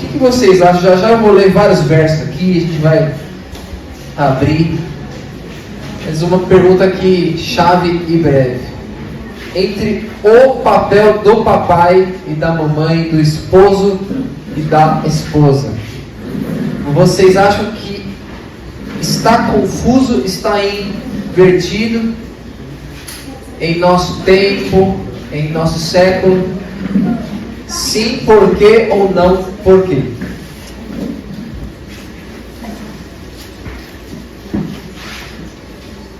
que vocês acham? Já eu vou ler vários versos aqui, a gente vai abrir. Mas uma pergunta aqui, chave e breve. Entre o papel do papai e da mamãe, do esposo e da esposa, vocês acham que está confuso, está invertido em nosso tempo, em nosso século? Sim, por quê, ou não, por quê?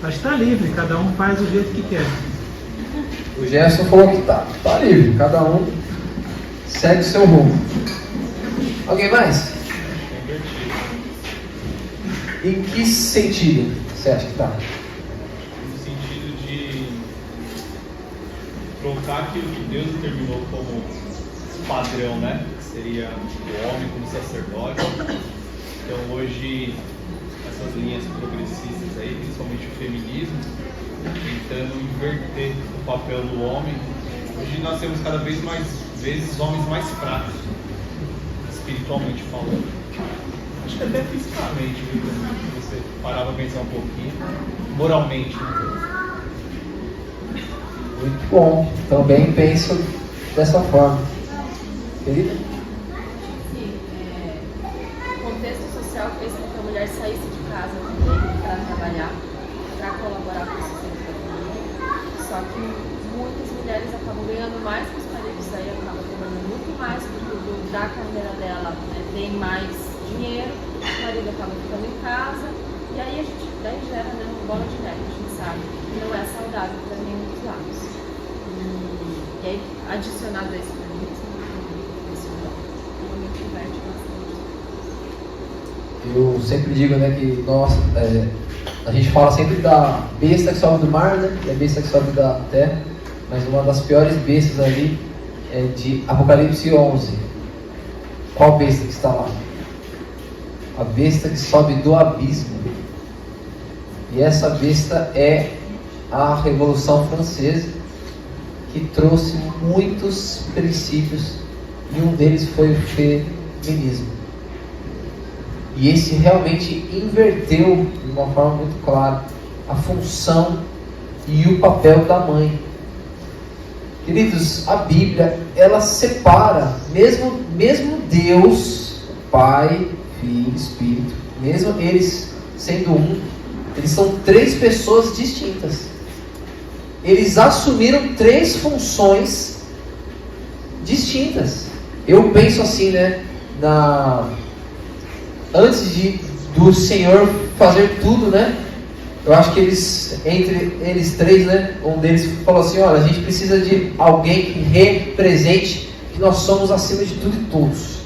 Mas está livre, cada um faz do jeito que quer. O Gerson falou que tá livre, cada um segue o seu rumo. Alguém mais? Em que sentido você acha que está? No sentido de trocar aquilo que Deus determinou como padrão, né? Que seria o homem como sacerdote. Então hoje essas linhas progressistas aí, principalmente o feminismo, tentando inverter o papel do homem. Hoje nós temos cada vez mais vezes homens mais fracos, espiritualmente falando. Acho que até fisicamente, viu? Se você parar para pensar um pouquinho, moralmente. Muito bom. Também penso dessa forma. Querida? Sim, o contexto social fez com que a mulher saísse de casa também para trabalhar, para colaborar com o sustento da família. Só que muitas mulheres acabam ganhando mais que os maridos, aí acabam ganhando muito mais da carreira dela, né? Tem mais dinheiro, o marido acaba ficando em casa, e aí a gente daí gera, né, uma bola de neve, a gente sabe que não é saudável para nenhum dos lados. E aí, adicionado a esse feminismo, isso realmente inverte bastante. Eu sempre digo, né, que a gente fala sempre da besta que sobe do mar, né, e a besta que sobe da terra, mas uma das piores bestas ali é de Apocalipse 11. Qual besta que está lá? A besta que sobe do abismo. E essa besta é a Revolução Francesa, que trouxe muitos princípios, e um deles foi o feminismo. E esse realmente inverteu, de uma forma muito clara, a função e o papel da mãe. Queridos, a Bíblia, ela separa, mesmo Deus, Pai, Filho, Espírito, mesmo eles sendo um, eles são três pessoas distintas. Eles assumiram três funções distintas. Eu penso assim, né? Antes do Senhor fazer tudo, né? Eu acho que entre eles três, né? Um deles falou assim: olha, a gente precisa de alguém que represente que nós somos acima de tudo e todos.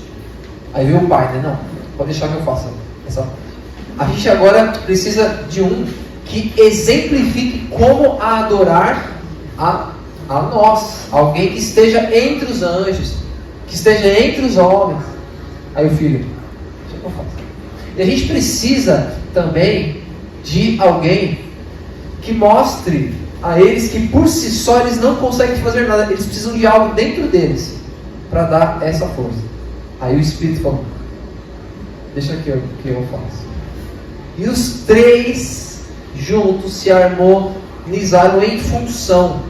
Aí veio o pai, né? Não, pode deixar que eu faça a gente agora precisa de um que exemplifique como adorar a nós. Alguém que esteja entre os anjos, que esteja entre os homens. Aí o filho, deixa que eu faço. E a gente precisa também de alguém que mostre a eles que por si só eles não conseguem fazer nada. Eles precisam de algo dentro deles para dar essa força. Aí o Espírito falou: deixa que eu faço. E os três juntos se harmonizaram em função,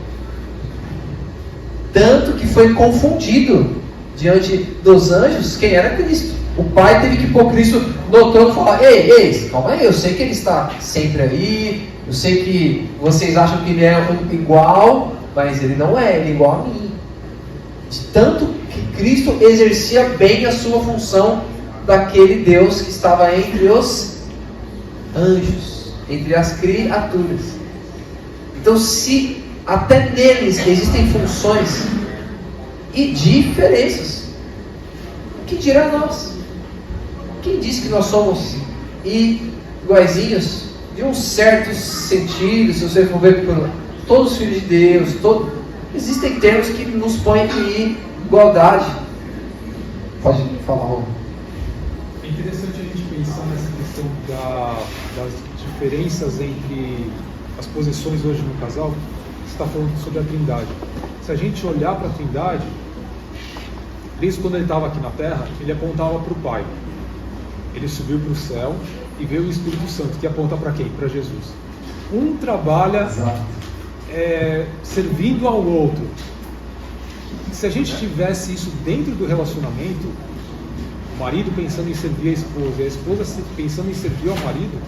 tanto que foi confundido diante dos anjos quem era Cristo. O Pai teve que pôr Cristo no trono e falar: ei, calma aí, eu sei que Ele está sempre aí, eu sei que vocês acham que Ele é igual, mas Ele não é, Ele é igual a mim. De tanto que Cristo exercia bem a sua função daquele Deus que estava entre os anjos, entre as criaturas. Então, se até neles existem funções e diferenças, o que dirá nós? Quem diz que nós somos iguaizinhos de um certo sentido? Se você for ver por todos os filhos de Deus, existem termos que nos põem em igualdade. Pode falar, Rô. É interessante a gente pensar nessa questão das diferenças entre as posições hoje no casal. Você está falando sobre a Trindade. Se a gente olhar para a Trindade, Cristo, quando ele estava aqui na terra, ele apontava para o Pai. Ele subiu para o céu e veio o Espírito Santo, que aponta para quem? Para Jesus. Um trabalha servindo ao outro. Se a gente tivesse isso dentro do relacionamento, o marido pensando em servir a esposa e a esposa pensando em servir ao marido,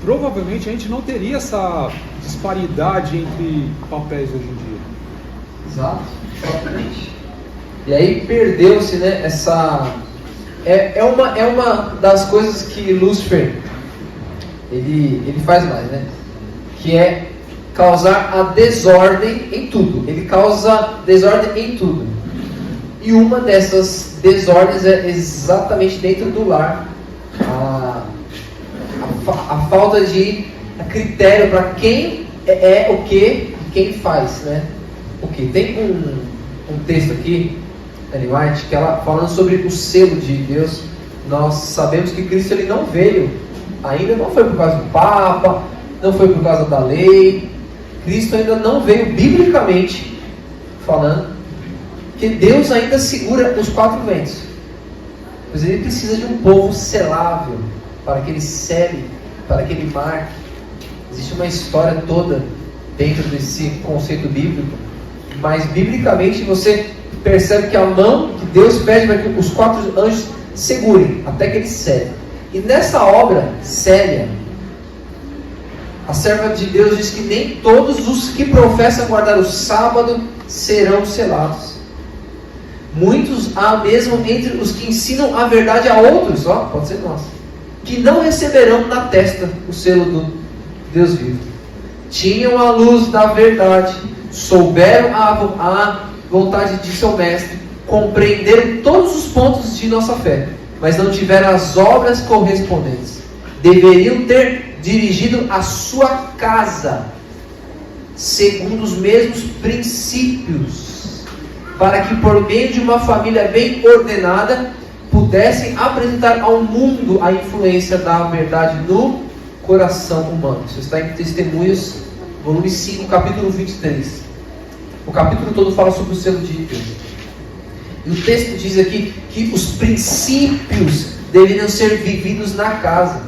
provavelmente a gente não teria essa disparidade entre papéis hoje em dia. Exato, exatamente. E aí perdeu-se, né, essa... É uma das coisas que Lúcifer ele faz mais, né? Que é causar a desordem em tudo. Ele causa desordem em tudo. E uma dessas desordens é exatamente dentro do lar. A falta de critério para quem é o que e quem faz, né? O que? Tem um texto aqui, Ellen White, que ela falando sobre o selo de Deus. Nós sabemos que Cristo ele não veio, ainda não foi por causa do Papa, não foi por causa da lei. Cristo ainda não veio, biblicamente falando, que Deus ainda segura os 4 ventos. Pois ele precisa de um povo selável, para que ele sele, para que ele marque. Existe uma história toda dentro desse conceito bíblico, mas biblicamente você percebe que a mão que Deus pede para que os 4 anjos segurem, até que ele sele. E nessa obra, Célia, a serva de Deus diz que nem todos os que professam guardar o sábado serão selados. Muitos há mesmo entre os que ensinam a verdade a outros, pode ser nós, que não receberão na testa o selo do Deus vivo. Tinham a luz da verdade, souberam a vontade de seu mestre, compreenderam todos os pontos de nossa fé, mas não tiveram as obras correspondentes. Deveriam ter dirigido a sua casa segundo os mesmos princípios, para que por meio de uma família bem ordenada pudessem apresentar ao mundo a influência da verdade no coração humano. Isso está em Testemunhos, volume 5, capítulo 23. O capítulo todo fala sobre o selo de Deus. E o texto diz aqui que os princípios deveriam ser vividos na casa.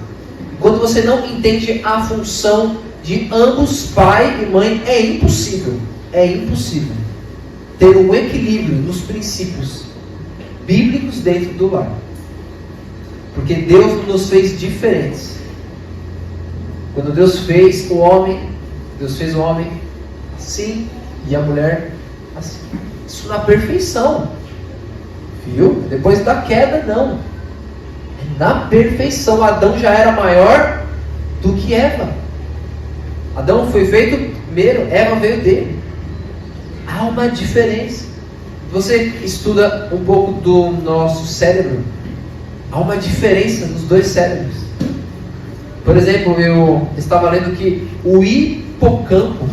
Quando você não entende a função de ambos, pai e mãe, é impossível ter um equilíbrio nos princípios bíblicos dentro do lar. Porque Deus nos fez diferentes. Quando Deus fez o homem assim e a mulher assim. Isso na perfeição. Viu? Depois da queda, não. Na perfeição. Adão já era maior do que Eva. Adão foi feito primeiro, Eva veio dele. Há uma diferença. Você estuda um pouco do nosso cérebro, há uma diferença nos 2 cérebros. Por exemplo, eu estava lendo que o hipocampo,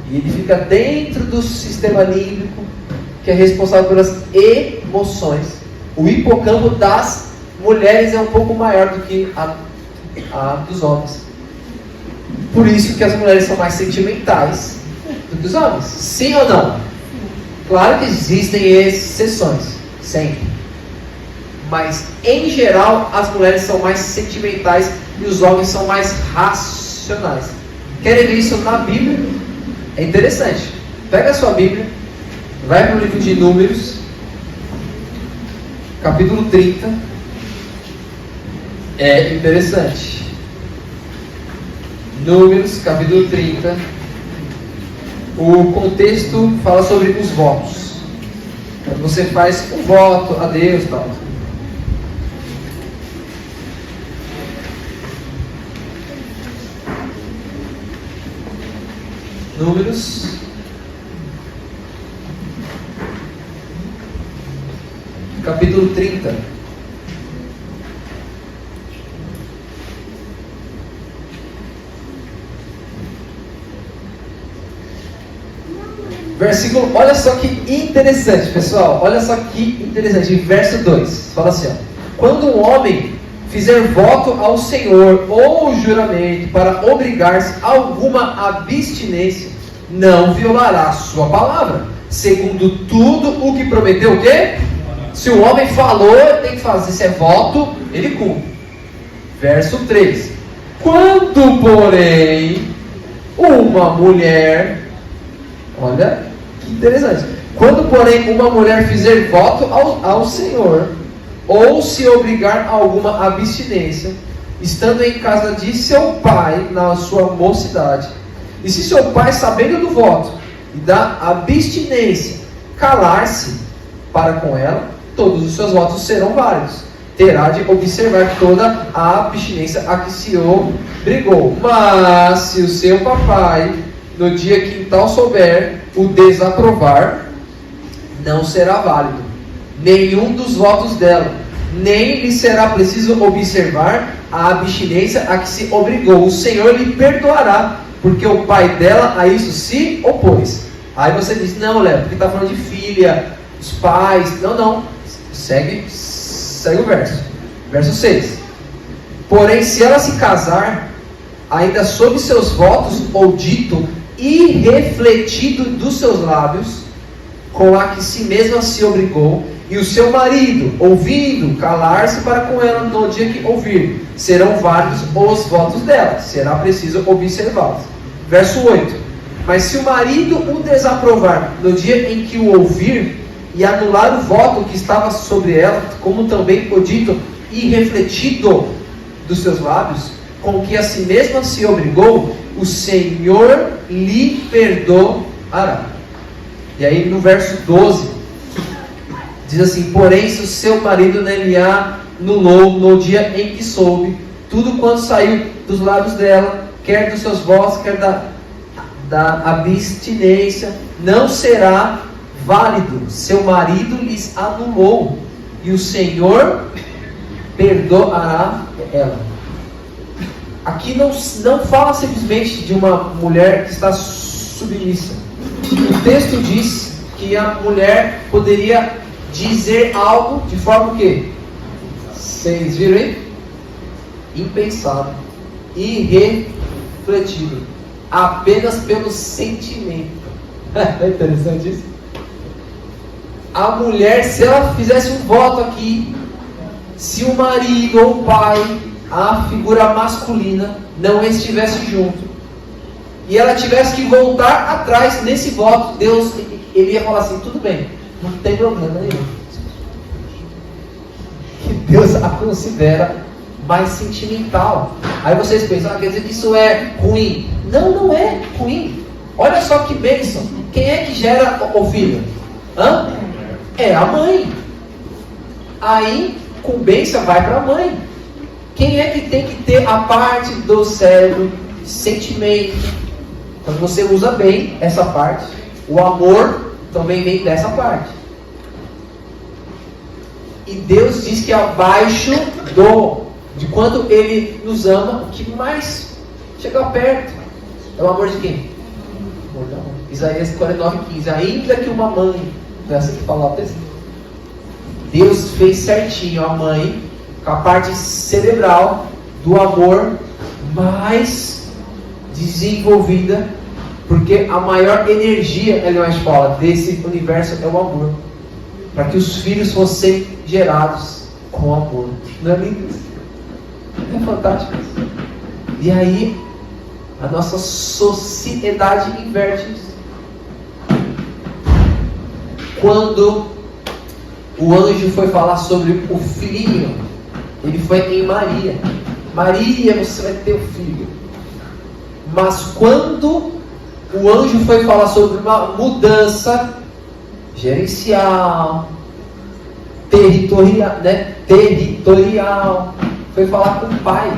e ele fica dentro do sistema límbico, que é responsável pelas emoções. O hipocampo das mulheres é um pouco maior do que a dos homens. Por isso que as mulheres são mais sentimentais do que os homens. Sim ou não? Claro que existem exceções, sempre. Mas, em geral, as mulheres são mais sentimentais e os homens são mais racionais. Querem ver isso na Bíblia? É interessante. Pega a sua Bíblia, vai para o livro de Números, capítulo 30. É interessante. Números, capítulo 30. O contexto fala sobre os votos. Quando você faz um voto a Deus e tal. Números, capítulo 30. Versículo, olha só que interessante, pessoal. Olha só que interessante. Verso 2, fala assim, ó: quando um homem fizer voto ao Senhor ou juramento para obrigar-se a alguma abstinência, não violará sua palavra, segundo tudo o que prometeu, o quê? Se o homem falou, ele tem que fazer. Se é voto, ele cumpre. Verso 3. Quando, porém, uma mulher... Olha, que interessante. Quando, porém, uma mulher fizer voto ao Senhor, ou se obrigar a alguma abstinência, estando em casa de seu pai, na sua mocidade, e se seu pai, sabendo do voto e da abstinência, calar-se para com ela, todos os seus votos serão válidos. Terá de observar toda a abstinência a que se obrigou. Mas se o seu papai, no dia que tal souber, o desaprovar, não será válido nenhum dos votos dela, nem lhe será preciso observar a abstinência a que se obrigou. O Senhor lhe perdoará, porque o pai dela a isso se opôs. Aí você diz, não, Léo, porque está falando de filha, os pais. Não, segue o verso. Verso 6. Porém, se ela se casar, ainda sob seus votos, ou dito e refletido dos seus lábios, com a que si mesma se obrigou, e o seu marido, ouvindo, calar-se para com ela no dia que ouvir, serão válidos os votos dela, será preciso observá-los. Verso 8. Mas se o marido o desaprovar no dia em que o ouvir, e anular o voto que estava sobre ela, como também o dito e refletido dos seus lábios, com que a si mesma se obrigou, o Senhor lhe perdoará. E aí no verso 12, diz assim, porém se o seu marido lhe anulou no dia em que soube, tudo quanto saiu dos lábios dela, quer dos seus votos, quer da abstinência, não será válido. Seu marido lhes anulou, e o Senhor perdoará ela. Aqui não fala simplesmente de uma mulher que está submissa. O texto diz que a mulher poderia dizer algo de forma o quê? Vocês viram aí? Impensado, irrefletido, apenas pelo sentimento. É interessante isso? A mulher, se ela fizesse um voto aqui, se o marido ou o pai, a figura masculina, não estivesse junto, e ela tivesse que voltar atrás nesse voto, Deus, ele ia falar assim, tudo bem, não tem problema nenhum. Que Deus a considera mais sentimental. Aí vocês pensam, quer dizer que isso é ruim. Não é ruim. Olha só que bênção. Quem é que gera o filho? É a mãe. A incumbência vai para a mãe. Quem é que tem que ter a parte do cérebro, sentimento? Quando você usa bem essa parte, o amor também vem dessa parte. E Deus diz que abaixo de quanto Ele nos ama, o que mais chega perto é o amor de quem? Amor da mãe. Isaías 49:15. Ainda que uma mãe, não é assim que fala o texto? Deus fez certinho a mãe com a parte cerebral do amor mais desenvolvida, porque a maior energia, Ellen fala, desse universo é o amor, para que os filhos fossem gerados com amor. Não é lindo isso? É fantástico isso. E aí a nossa sociedade inverte isso. Quando o anjo foi falar sobre o filhinho, ele foi em Maria. Maria, você vai ter um filho. Mas quando o anjo foi falar sobre uma mudança gerencial, territorial, foi falar com o pai.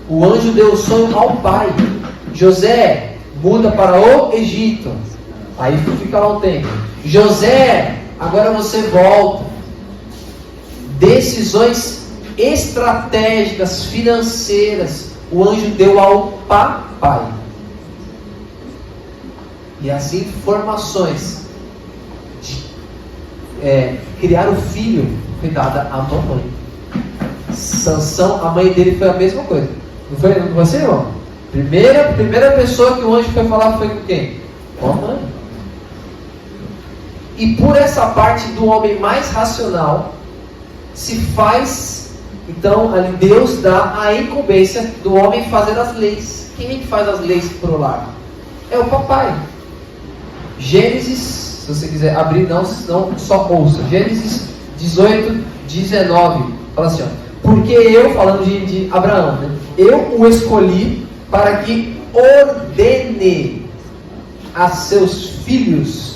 O anjo deu o sonho ao pai. José, muda para o Egito. Aí fica lá um tempo. José, agora você volta. Decisões estratégicas, financeiras, o anjo deu ao papai. E as informações de criar o filho foi dada à mamãe. Sansão, a mãe dele foi a mesma coisa. Não foi você, irmão? Primeira pessoa que o anjo foi falar foi com quem? Com a mãe. E por essa parte do homem mais racional, se faz, então, ali Deus dá a incumbência do homem fazer as leis. Quem é que faz as leis pro lar? É o papai. Gênesis, se você quiser abrir, não só ouça. Gênesis 18, 19. Fala assim, ó. Porque eu, falando de Abraão, né? Eu o escolhi para que ordene a seus filhos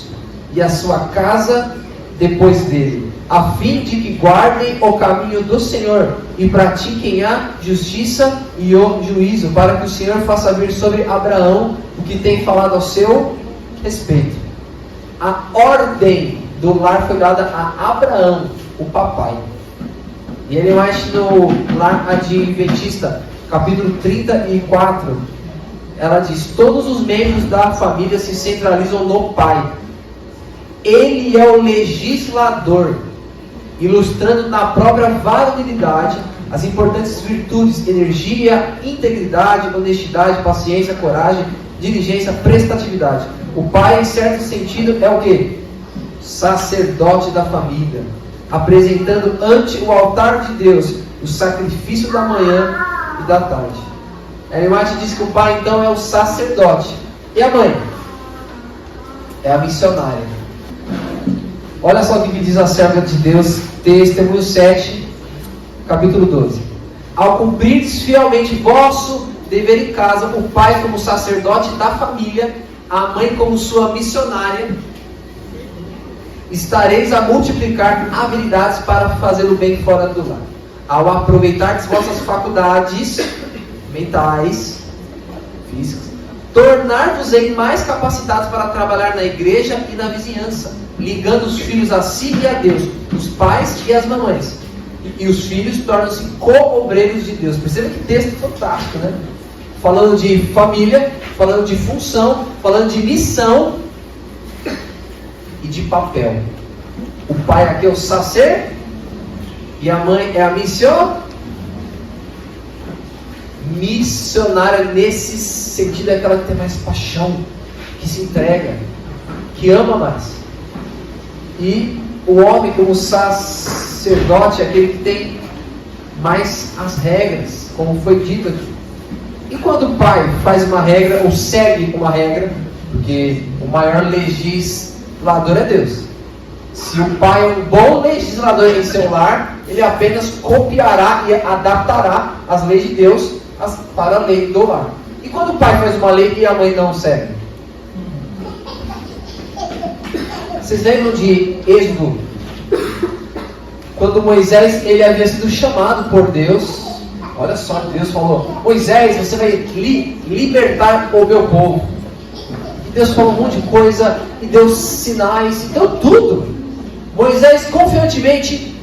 e a sua casa depois dele, a fim de que guardem o caminho do Senhor e pratiquem a justiça e o juízo, para que o Senhor faça vir sobre Abraão o que tem falado ao seu respeito. A ordem do lar foi dada a Abraão, o papai. E ele mais no lar adventista, capítulo 34, ela diz: todos os membros da família se centralizam no pai. Ele é o legislador, ilustrando na própria varonilidade as importantes virtudes: energia, integridade, honestidade, paciência, coragem, diligência, prestatividade. O pai, em certo sentido, é o quê? Sacerdote da família, apresentando ante o altar de Deus o sacrifício da manhã e da tarde. Ellen White diz que o pai, então, é o sacerdote. E a mãe? É a missionária. Olha só o que diz a serva de Deus, Testemunho 7, capítulo 12. Ao cumprirdes fielmente vosso dever em casa, o pai como sacerdote da família, a mãe como sua missionária, estareis a multiplicar habilidades para fazer o bem fora do lar. Ao aproveitar vossas faculdades mentais, físicas, tornar-vos-ei mais capacitados para trabalhar na igreja e na vizinhança, ligando os filhos a si e a Deus, os pais e as mamães. E os filhos tornam-se co-obreiros de Deus. Perceba que texto fantástico, né? Falando de família, falando de função, falando de missão e de papel. O pai aqui é o sacer e a mãe é a missionária. Nesse sentido, é aquela que tem mais paixão, que se entrega, que ama mais. E o homem como sacerdote é aquele que tem mais as regras, como foi dito aqui. E quando o pai faz uma regra ou segue uma regra, porque o maior legislador é Deus. Se o pai é um bom legislador em seu lar, ele apenas copiará e adaptará as leis de Deus para a lei do lar. E quando o pai faz uma lei e a mãe não segue? Vocês lembram de Êxodo? Quando Moisés ele havia sido chamado por Deus. Olha só, Deus falou: Moisés, você vai libertar o meu povo. E Deus falou um monte de coisa, e deu sinais, e deu tudo. Moisés confiantemente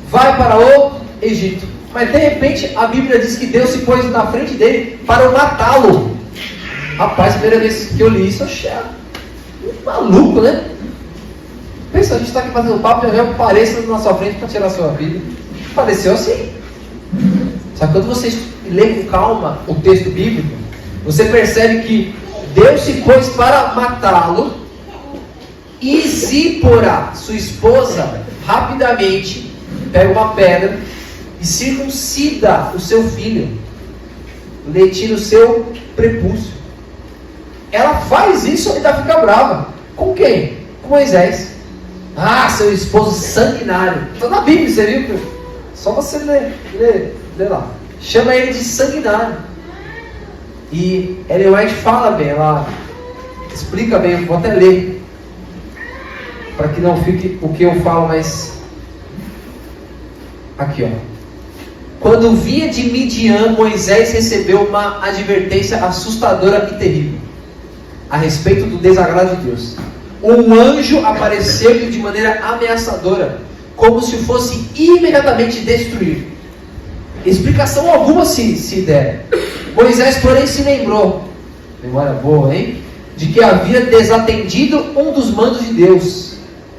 vai para o Egito. Mas de repente a Bíblia diz que Deus se pôs na frente dele para matá-lo. Rapaz, a primeira vez que eu li isso, eu achei maluco, né? Pensa, a gente está aqui fazendo papo e eu apareço na sua frente para tirar a sua vida. Pareceu assim. Só que quando você lê com calma o texto bíblico, você percebe que Deus se pôs para matá-lo, e Zípora, sua esposa, rapidamente pega uma pedra e circuncida o seu filho, lhe tira o seu prepúcio. Ela faz isso e ainda fica brava. Com quem? Com Moisés. Ah, seu esposo sanguinário. Está na Bíblia, você viu? Só você ler lá. Chama ele de sanguinário. E Ellen White fala bem, ela explica bem, vou até ler, para que não fique o que eu falo, mas aqui, ó. Quando vinha de Midian, Moisés recebeu uma advertência assustadora e terrível a respeito do desagrado de Deus. Um anjo apareceu-lhe de maneira ameaçadora, como se fosse imediatamente destruir. Explicação alguma se der. Moisés, porém, se lembrou, memória boa, hein? De que havia desatendido um dos mandos de Deus,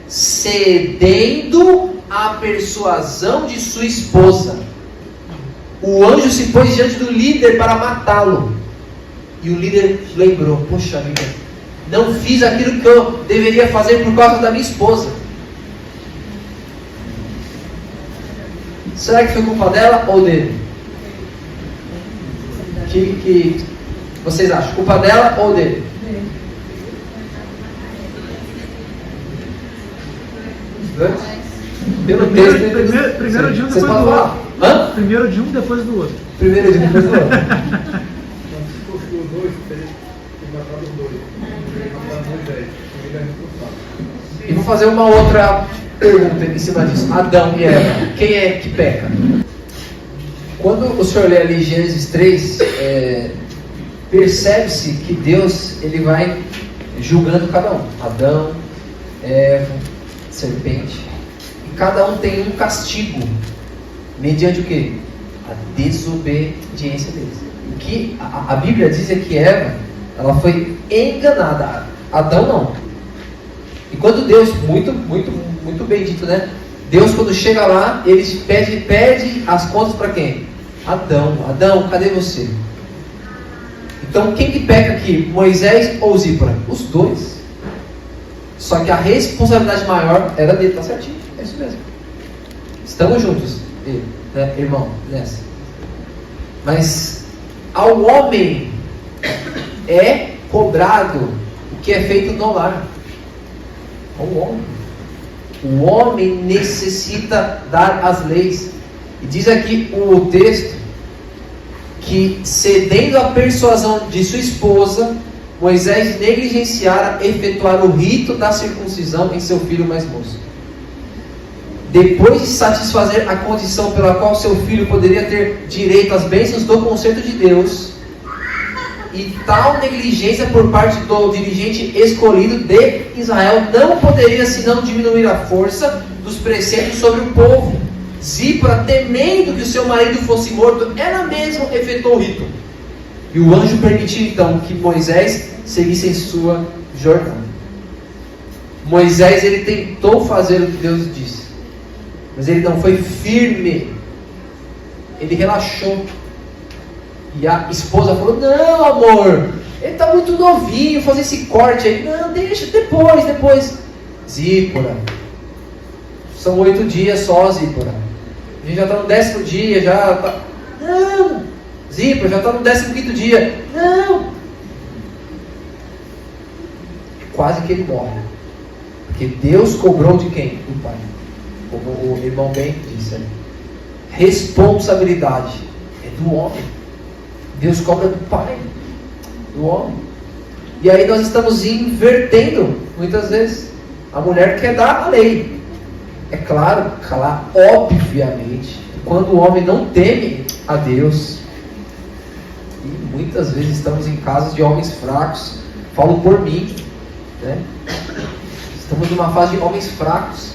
cedendo à persuasão de sua esposa. O anjo se pôs diante do líder para matá-lo. E o líder lembrou: poxa vida, Não fiz aquilo que eu deveria fazer por causa da minha esposa. Será que foi culpa dela ou dele? Que vocês acham? Culpa dela ou dele? Pelo texto, Primeiro de um, vocês depois podem do falar. outro. Hã? Primeiro de um, depois do outro. Primeiro de um, depois do outro. Se fosse os dois, teria que matar os dois. Matar Moisés. Ele é responsável. E vou fazer uma outra pergunta em cima disso. Adão e Eva, quem é que peca? Quando o senhor lê ali Gênesis 3, percebe-se que Deus ele vai julgando cada um. Adão, Eva, serpente. E cada um tem um castigo. Mediante o quê? A desobediência deles. O que a Bíblia diz é que Eva, ela foi enganada. Adão não. E quando Deus, muito bem dito, né? Deus quando chega lá, ele pede as contas para quem? Adão, cadê você? Então quem que peca aqui? Moisés ou Zípora? Os dois. Só que a responsabilidade maior era dele, tá certinho? É isso mesmo. Estamos juntos, né, irmão, nessa. Mas ao homem é cobrado o que é feito no lar. O homem necessita dar as leis. E diz aqui o texto que, cedendo à persuasão de sua esposa, Moisés negligenciara efetuar o rito da circuncisão em seu filho mais moço. Depois de satisfazer a condição pela qual seu filho poderia ter direito às bênçãos do concerto de Deus, e tal negligência por parte do dirigente escolhido de Israel não poderia senão diminuir a força dos preceitos sobre o povo. Zípora, temendo que o seu marido fosse morto, ela mesma efetuou o rito. E o anjo permitiu então que Moisés seguisse em sua jornada. Moisés, ele tentou fazer o que Deus disse, mas ele não foi firme. Ele relaxou. E a esposa falou: não, amor, ele está muito novinho, fazer esse corte aí. Não, deixa, depois. Zípora, são 8 dias só, Zípora. A gente já está no 10º dia, já está... Não, Zípora, já está no 15º dia. Não. Quase que ele morre. Porque Deus cobrou de quem? Do pai. Como o irmão bem disse ali. Responsabilidade é do homem. Deus cobra do pai, do homem. E aí nós estamos invertendo, muitas vezes. A mulher quer dar a lei. É claro, obviamente, quando o homem não teme a Deus, e muitas vezes estamos em casas de homens fracos, falo por mim, né? Estamos numa fase de homens fracos.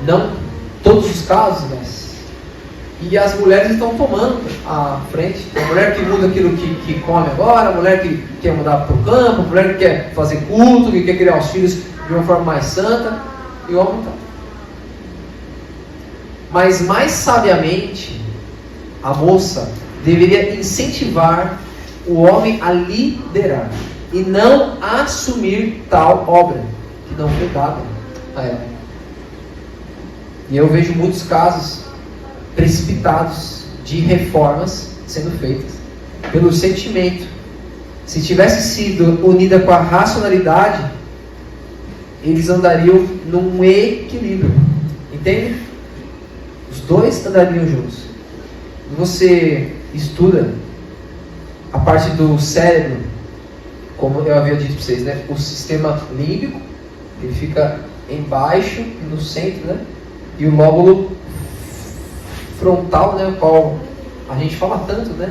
Não todos os casos, mas... E as mulheres estão tomando a frente. A mulher que muda aquilo que come agora, a mulher que quer mudar para o campo, a mulher que quer fazer culto, que quer criar os filhos de uma forma mais santa, e o homem está. Mas mais sabiamente, a moça deveria incentivar o homem a liderar e não assumir tal obra que não foi dada a ela. E eu vejo muitos casos precipitados de reformas sendo feitas pelo sentimento. Se tivesse sido unida com a racionalidade, eles andariam num equilíbrio, entende? Os dois andariam juntos. Você estuda a parte do cérebro, como eu havia dito para vocês, né? O sistema límbico, ele fica embaixo, no centro, né? E o lóbulo frontal, né, o qual a gente fala tanto, né?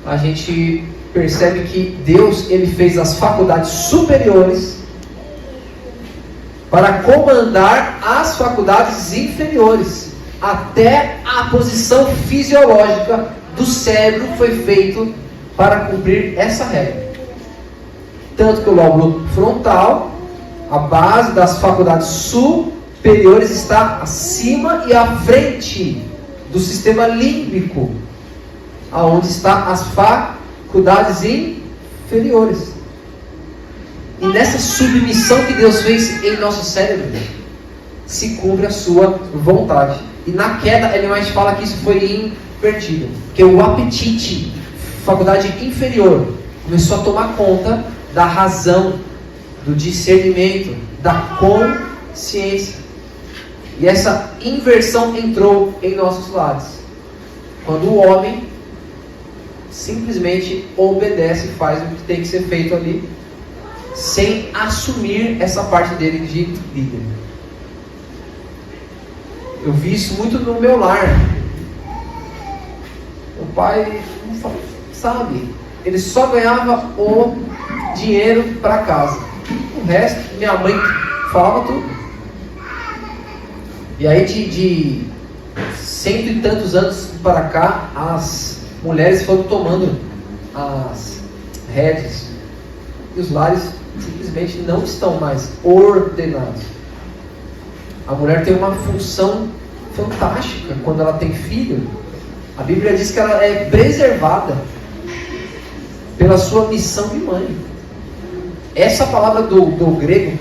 A gente percebe que Deus, ele fez as faculdades superiores para comandar as faculdades inferiores. Até a posição fisiológica do cérebro foi feito para cumprir essa regra. Tanto que o lóbulo frontal, a base das faculdades superiores, está acima e à frente do sistema límbico, aonde está as faculdades inferiores. E nessa submissão que Deus fez em nosso cérebro, se cumpre a sua vontade. E na queda, Ellen White fala que isso foi invertido. Que o apetite, faculdade inferior, começou a tomar conta da razão, do discernimento, da consciência. E essa inversão entrou em nossos lares. Quando o homem simplesmente obedece e faz o que tem que ser feito ali, sem assumir essa parte dele de líder. Eu vi isso muito no meu lar. O pai, sabe, ele só ganhava o dinheiro para casa. O resto, minha mãe falava tudo. E aí de 100 e tantos anos para cá, as mulheres foram tomando as rédeas. E os lares simplesmente não estão mais ordenados. A mulher tem uma função fantástica quando ela tem filho. A Bíblia diz que ela é preservada pela sua missão de mãe. Essa palavra do grego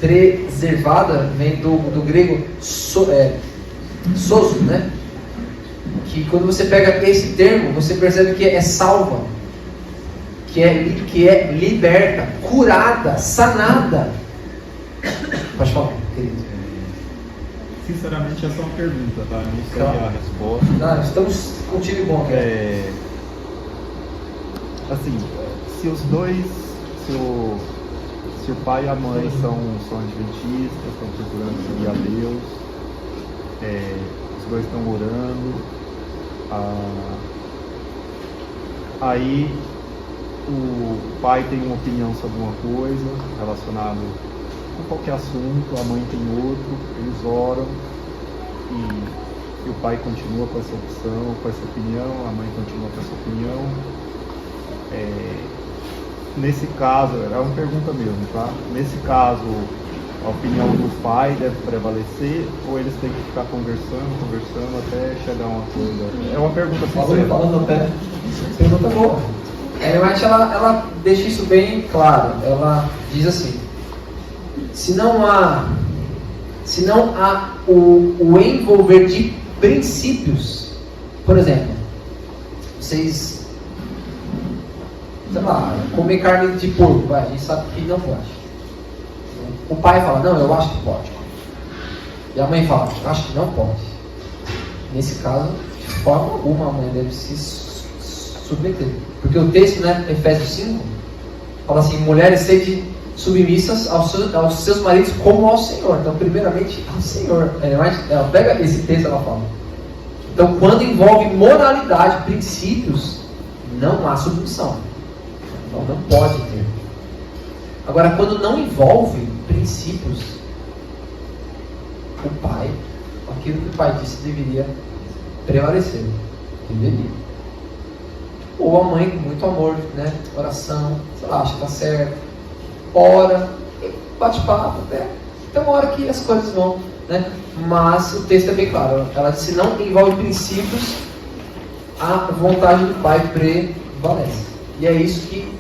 preservada vem do grego sozo, né? Que quando você pega esse termo, você percebe que é salva, que é liberta, curada, sanada. Pode falar, querido. Sinceramente, essa é uma pergunta, tá? Eu não sei a resposta. Não, estamos contigo bom aqui. Assim, se os dois, se o pai e a mãe são adventistas, estão procurando seguir a Deus, os dois estão orando, aí o pai tem uma opinião sobre uma coisa relacionada com qualquer assunto, a mãe tem outro, eles oram e o pai continua com essa opção, com essa opinião, a mãe continua com essa opinião. Nesse caso, é uma pergunta mesmo, tá? Nesse caso, a opinião do pai deve prevalecer ou eles têm que ficar conversando até chegar a uma coisa? É uma pergunta sincera. Falando até. Pergunta boa. Mas ela deixa isso bem claro. Ela diz assim: se não há o envolver de princípios, por exemplo, vocês, sei lá, comer carne de porco, a gente sabe que não pode. O pai fala, não, eu acho que pode. E a mãe fala, eu acho que não pode. Nesse caso, de forma alguma a mãe deve se submeter. Porque o texto, né, Efésios 5, fala assim, mulheres sejam submissas aos seus maridos como ao Senhor. Então, primeiramente, ao Senhor. Ela pega esse texto e ela fala. Então, quando envolve moralidade, princípios, não há submissão. Então, não pode ter. Agora, quando não envolve princípios, o pai, aquilo que o pai disse deveria prevalecer. Deveria. Ou a mãe, com muito amor, né? Oração, sei lá, acha que está certo. Ora, bate papo, até. Tem uma hora que as coisas vão, né? Mas o texto é bem claro. Ela disse, não envolve princípios, a vontade do pai prevalece. E é isso que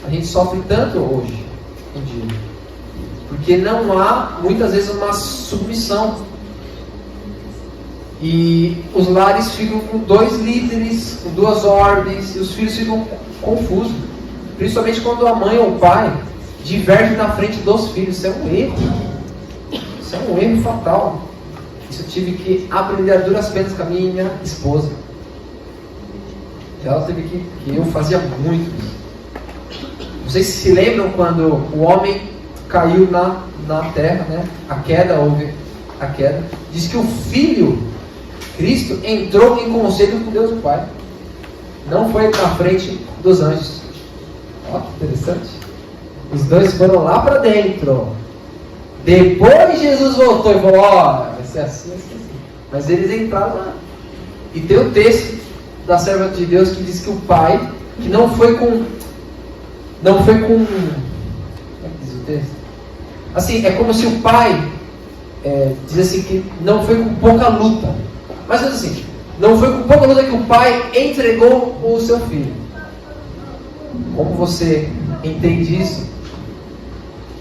a gente sofre tanto hoje em dia. Porque não há, muitas vezes, uma submissão. E os lares ficam com dois líderes, com duas ordens, e os filhos ficam confusos. Principalmente quando a mãe ou o pai diverge na frente dos filhos. Isso é um erro. Isso é um erro fatal. Isso eu tive que aprender a duras penas com a minha esposa. Ela teve que eu fazia muito isso. Vocês se lembram quando o homem caiu na terra, né? Houve a queda. Diz que o Filho, Cristo, entrou em conselho com Deus o Pai. Não foi na frente dos anjos. Olha que interessante. Os dois foram lá para dentro. Depois Jesus voltou e falou, vai ser assim, assim. Mas eles entraram lá. E tem o texto da serva de Deus que diz que o pai, que não foi com como é que diz o texto? Assim, é como se o pai diz assim que não foi com pouca luta. Mas assim, não foi com pouca luta que o pai entregou o seu filho. Como você entende isso?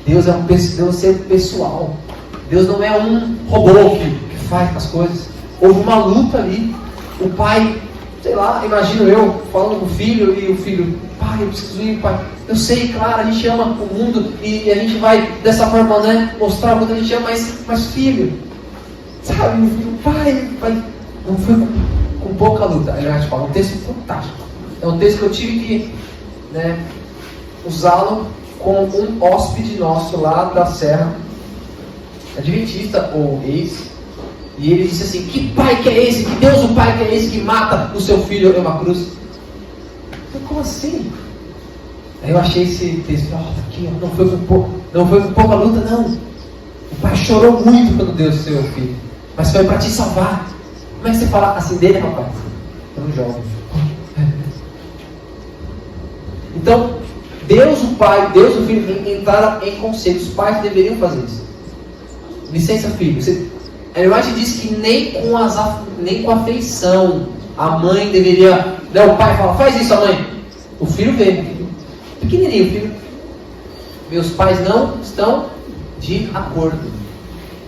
Deus é um ser pessoal. Deus não é um robô que faz as coisas. Houve uma luta ali. O pai, sei lá, imagino eu falando com o filho, e o filho, pai, eu preciso ir, pai. Eu sei, claro, a gente ama o mundo e a gente vai dessa forma, né, mostrar o quanto a gente ama, mas filho, sabe, meu filho, pai, não foi com pouca luta. Aliás, é um texto fantástico. É um texto que eu tive que, né, usá-lo com um hóspede nosso lá da Serra, adventista ou ex, e ele disse assim: que pai que é esse? Que Deus o pai que é esse que mata o seu filho em uma cruz? Eu, como assim? Aí eu achei esse texto, aqui, não foi com pouca luta, não. O pai chorou muito quando deu o seu filho, mas foi para te salvar. Como é que você fala assim dele, papai? Eu não jogo. Então, Deus o pai, Deus o filho entraram em conselho. Os pais deveriam fazer isso. Licença, filho. A imagem diz que nem com afeição a mãe deveria. Não, o pai fala, faz isso, a mãe. O filho vê. Pequenininho, o filho. Meus pais não estão de acordo.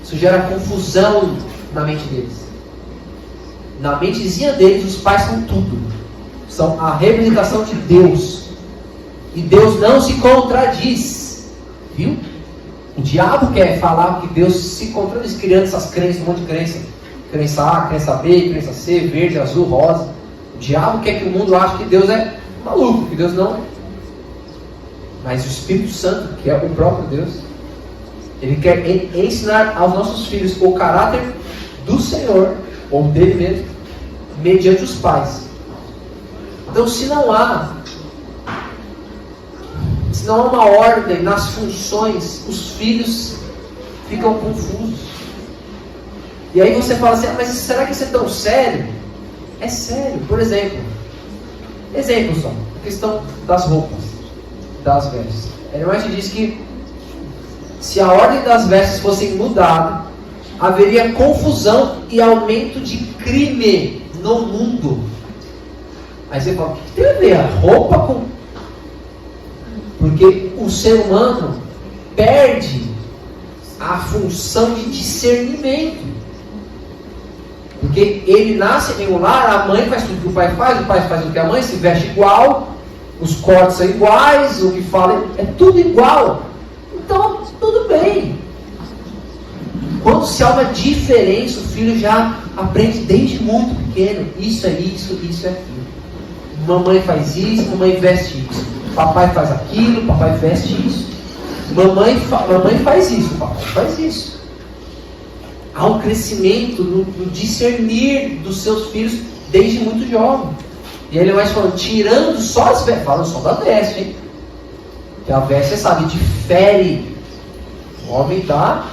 Isso gera confusão na mente deles. Na mentezinha deles, os pais são tudo. São a representação de Deus. E Deus não se contradiz. Viu? O diabo quer falar que Deus se contradiz, criando essas crenças, um monte de crença. Crença A, crença B, crença C, verde, azul, rosa. O diabo quer que o mundo ache que Deus é maluco, que Deus não. Mas o Espírito Santo, que é o próprio Deus, ele quer ensinar aos nossos filhos o caráter do Senhor, ou dele mesmo, mediante os pais. Então, se não há uma ordem nas funções, os filhos ficam confusos. E aí você fala assim, mas será que isso é tão sério? É sério. Por exemplo só, a questão das roupas, das vestes. A Ellen diz que se a ordem das vestes fosse mudada, haveria confusão e aumento de crime no mundo. Aí você fala, o que tem a ver a roupa com... Porque o ser humano perde a função de discernimento. Porque ele nasce em um lar, a mãe faz tudo que o pai faz o que a mãe, se veste igual, os cortes são iguais, o que fala é tudo igual. Então, tudo bem. Quando se há uma diferença, o filho já aprende desde muito pequeno. Isso é isso, isso é aquilo. Mamãe faz isso, mamãe veste isso. Papai faz aquilo, papai veste isso. Mamãe faz isso, papai faz isso. Há um crescimento no discernir dos seus filhos desde muito jovem. E ele vai falando, tirando só as vestes. Fala só da veste, hein? Que a veste, você sabe, difere o homem da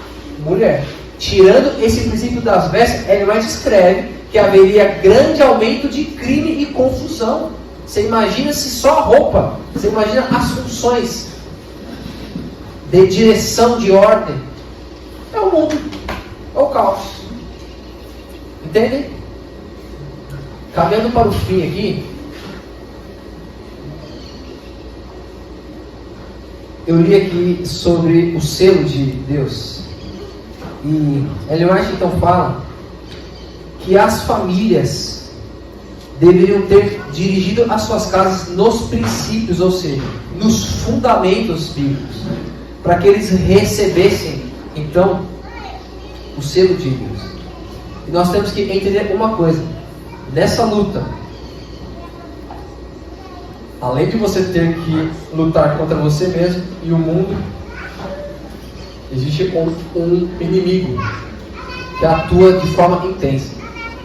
mulher. Tirando esse princípio das vestes, ele mais escreve que haveria grande aumento de crime e confusão. Você imagina se só a roupa, você imagina as funções de direção, de ordem. É o mundo, é o caos. Entendem? Caminhando para o fim aqui, eu li aqui sobre o selo de Deus. E Ellen White então fala que as famílias deveriam ter dirigido as suas casas nos princípios, ou seja, nos fundamentos bíblicos, para que eles recebessem então o selo de Deus. E nós temos que entender uma coisa: nessa luta, além de você ter que lutar contra você mesmo e o mundo, existe um inimigo que atua de forma intensa.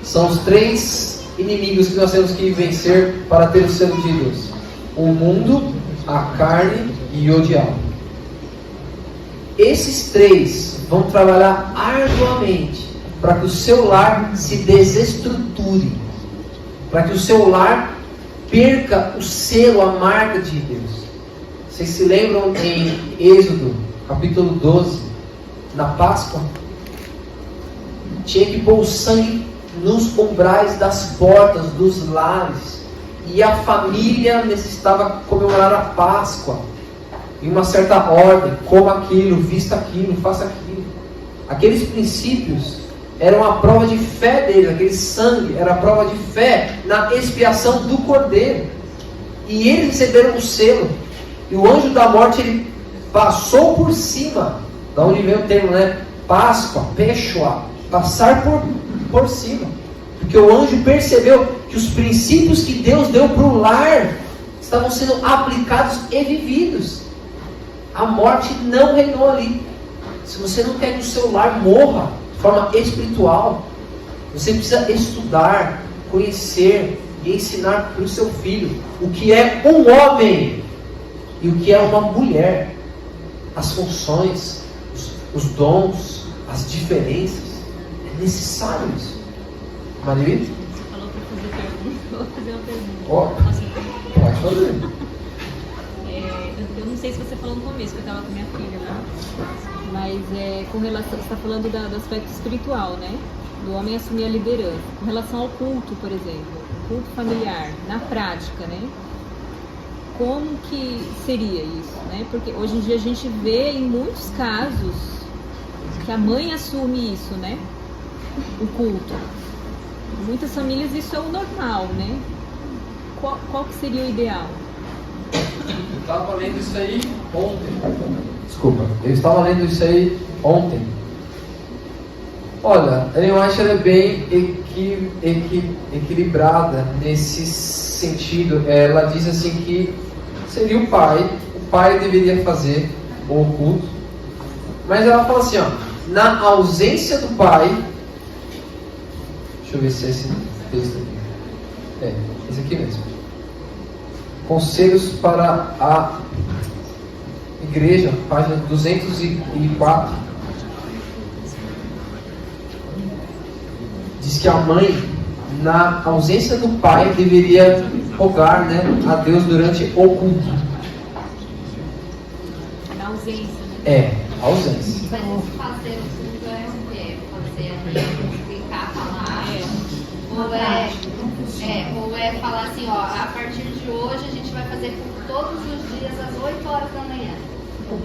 São os 3 inimigos que nós temos que vencer para ter o selo de Deus: o mundo, a carne e o diabo. Esses 3 vão trabalhar arduamente para que o seu lar se desestruture, para que o seu lar perca o selo, a marca de Deus. Vocês se lembram em Êxodo, capítulo 12, na Páscoa? Tinha que pôr o sangue nos umbrais das portas dos lares. e a família necessitava comemorar a Páscoa em uma certa ordem, coma aquilo, vista aquilo, faça aquilo. Aqueles princípios eram a prova de fé deles, aquele sangue era a prova de fé na expiação do Cordeiro. E eles receberam o selo, e o anjo da morte ele passou por cima, da onde vem o termo, né? Páscoa, Peshua, passar por cima. Porque o anjo percebeu que os princípios que Deus deu para o lar estavam sendo aplicados e vividos. A morte não reinou ali. Se você não quer que o seu lar morra de forma espiritual, você precisa estudar, conhecer e ensinar para o seu filho o que é um homem e o que é uma mulher. As funções, os dons, as diferenças. É necessário isso. Marido? Você falou para fazer pergunta, vou fazer uma pergunta. Oh, pode fazer. Eu não sei se você falou no começo, que eu estava com minha filha lá, mas com relação, você está falando do aspecto espiritual, né? Do homem assumir a liderança. Com relação ao culto, por exemplo, culto familiar, na prática, né? Como que seria isso, né? Porque hoje em dia a gente vê em muitos casos que a mãe assume isso, né? O culto. Em muitas famílias isso é o normal, né? Qual que seria o ideal? Eu estava lendo isso aí ontem. Desculpa, eu estava lendo isso aí ontem. Olha, eu acho ela bem equilibrada nesse sentido. Ela diz assim que seria o pai deveria fazer o culto. Mas ela fala assim, ó, na ausência do pai, deixa eu ver se é esse texto aqui. Esse aqui mesmo. Conselhos para a Igreja, página 204. Diz que a mãe, na ausência do pai, deveria rogar, né, a Deus durante o culto. Na ausência, né? A ausência. Mas esse fazer o culto é o quê? Fazer explicar, falar? Ou é falar assim, ó, a partir de hoje a gente vai fazer culto todos os dias às 8 horas da manhã.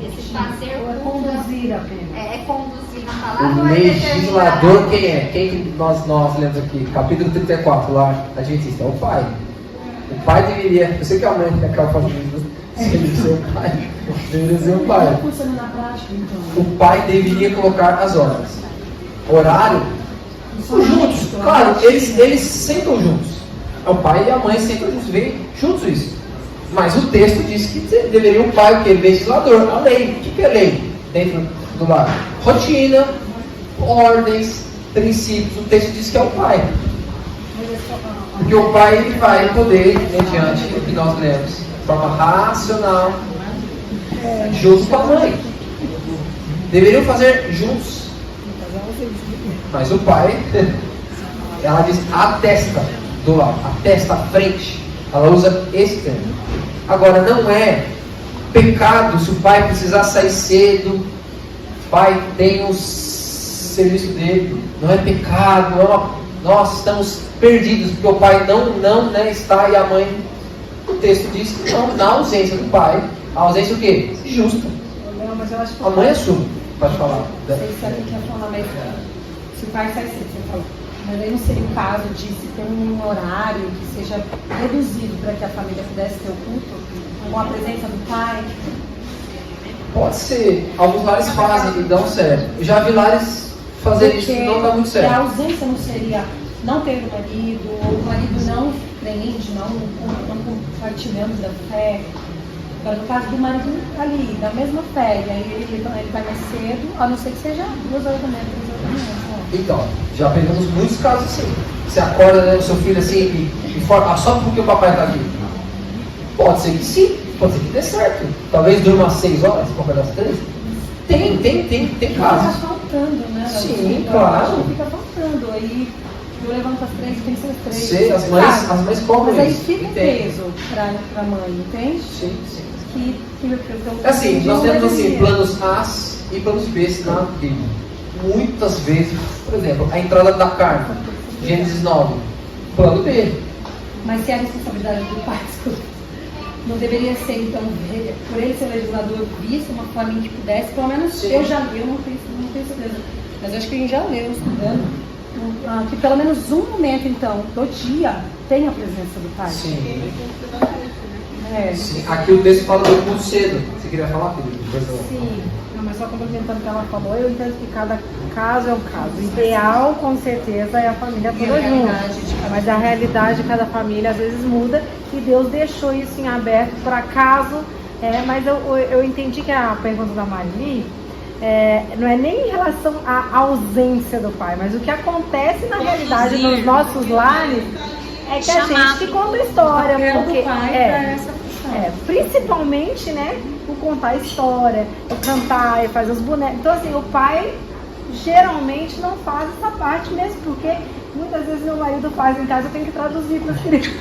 Esse fazer Ou é culto conduzir apenas? é conduzir na palavra O ou é legislador determinar? quem é? Quem que nós lemos aqui? Capítulo 34, lá, a gente diz, é o pai. O pai deveria, eu sei que a mãe acaba fazendo deveria ser o pai. Deveria ser o pai. Como funciona na prática, então? O pai deveria colocar as horas. Horário. Juntos, claro, eles sentam juntos. O pai e a mãe sentam juntos, vêm juntos isso. Mas o texto diz que deveria o pai, o que? Legislador, a lei. O que é lei dentro do lar? Rotina, ordens, princípios. O texto diz que é o pai. Porque o pai ele vai poder, mediante o que nós lemos, de forma racional, junto com a mãe. Deveriam fazer juntos. Mas o pai, ela diz a testa do lar, a testa à frente. Ela usa esse termo. Agora, não é pecado se o pai precisar sair cedo. O pai tem o serviço dele. Não é pecado. Nós estamos perdidos porque o pai não está e a mãe. O texto diz que não, na ausência do pai. A ausência o quê? Justa. Não, mas eu acho que A mãe assume. Pode falar. Vocês sabem que ia falar, mas se o pai sai cedo, você falou. Mas aí não seria o caso de se ter um horário que seja reduzido para que a família pudesse ter o culto, com a presença do pai? Pode ser. Alguns lares fazem e dão certo. Eu já vi lares fazer isso e não dá muito A certo. ausência não seria não ter o marido, ou o marido não crente, não compartilhando da fé. Agora, no caso do marido ali, da mesma fé, e aí ele vai mais cedo, a não ser que seja 2 horas da manhã, 3 horas da manhã. Então, já pegamos muitos casos assim. Você acorda, né, o seu filho assim e fala, só porque o papai está aqui. Pode ser que sim, pode ser que dê certo. Talvez durma 6 horas, para acordar às 3. Tem Fica casos. faltando, né? Sim, Eu claro. acho que fica faltando. Aí eu levanto às 3, tem que ser às 3. Sei, as mães cobram Mas aí isso. fica um Entende? peso pra mãe, entende? Sim. Assim, Nós temos assim, planos A e planos B na Bíblia. Muitas vezes, por exemplo, a entrada da carne, Gênesis 9, plano B. Mas se é a responsabilidade do pai, não deveria ser, então, por ele ser legislador, visto uma forma em que pudesse, pelo menos eu já li, eu não tenho certeza, mas eu acho que a gente já leu, estudando, que pelo menos um momento, então, do dia, tem a presença do pai. Sim. Sim. Aqui o texto fala do culto cedo. Você queria falar, Felipe? Sim. Não, mas só complementando o que ela falou, eu entendo que cada caso é um caso. O ideal, com certeza, é a família toda junto. Mas a realidade de cada família às vezes muda e Deus deixou isso em aberto para caso. Mas eu entendi que a pergunta da Marli não é nem em relação à ausência do pai, mas o que acontece na realidade nos nossos lares é que a gente que conta a história, porque principalmente, né, o contar a história, o cantar, e fazer os bonecos. Então assim, o pai geralmente não faz essa parte mesmo, porque muitas vezes meu marido faz em casa, eu tenho que traduzir para as crianças.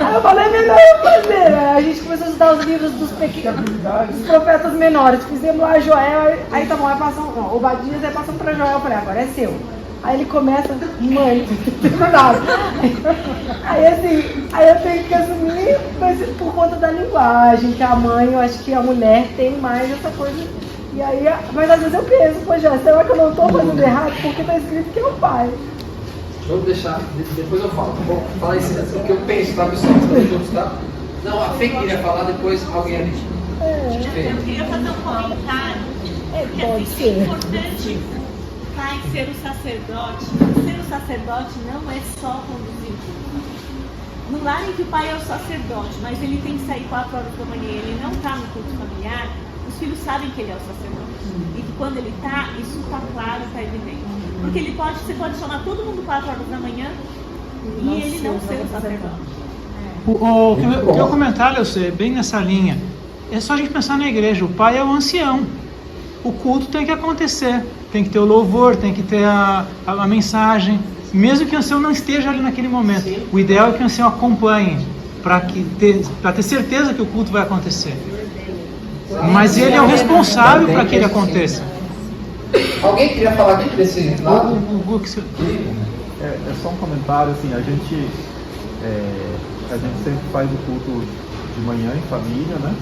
Aí eu falei, melhor eu fazer. A gente começou a estudar os livros dos profetas menores, fizemos lá Joel, aí tá bom, aí passam, Obadias, aí passam para Joel, eu falei, agora é seu. Aí ele começa, mãe, não nada. Aí assim, aí eu tenho que assumir, mas por conta da linguagem, que a mãe, eu acho que a mulher tem mais essa coisa. E aí, mas às vezes eu penso, poxa, será que eu não estou fazendo errado? Porque está escrito que é o pai. Vamos deixar, depois eu falo. Vou falar isso o que eu penso, tá, pessoal? Estamos juntos, tá? Não, a Fê queria falar, depois alguém ali. Eu queria fazer um comentário. Pode ser. É importante o pai ser o sacerdote. Ser o sacerdote não é só conduzir o culto. No lar em que o pai é o sacerdote, mas ele tem que sair 4 horas da manhã, ele não está no culto familiar, os filhos sabem que ele é o sacerdote. E que quando ele está, isso está claro, está evidente. Porque você pode chamar todo mundo 4 horas da manhã e ele não ser o sacerdote. O meu comentário, eu sei, bem nessa linha. É só a gente pensar na igreja. O pai é o ancião. O culto tem que acontecer. Tem que ter o louvor, tem que ter a mensagem. Mesmo que o ancião não esteja ali naquele momento. Sim. O ideal é que o ancião acompanhe, para ter certeza que o culto vai acontecer. Mas ele é o responsável para que ele aconteça. Alguém queria falar aqui desse lado? É só um comentário, assim, a gente sempre faz o culto de manhã em família, né?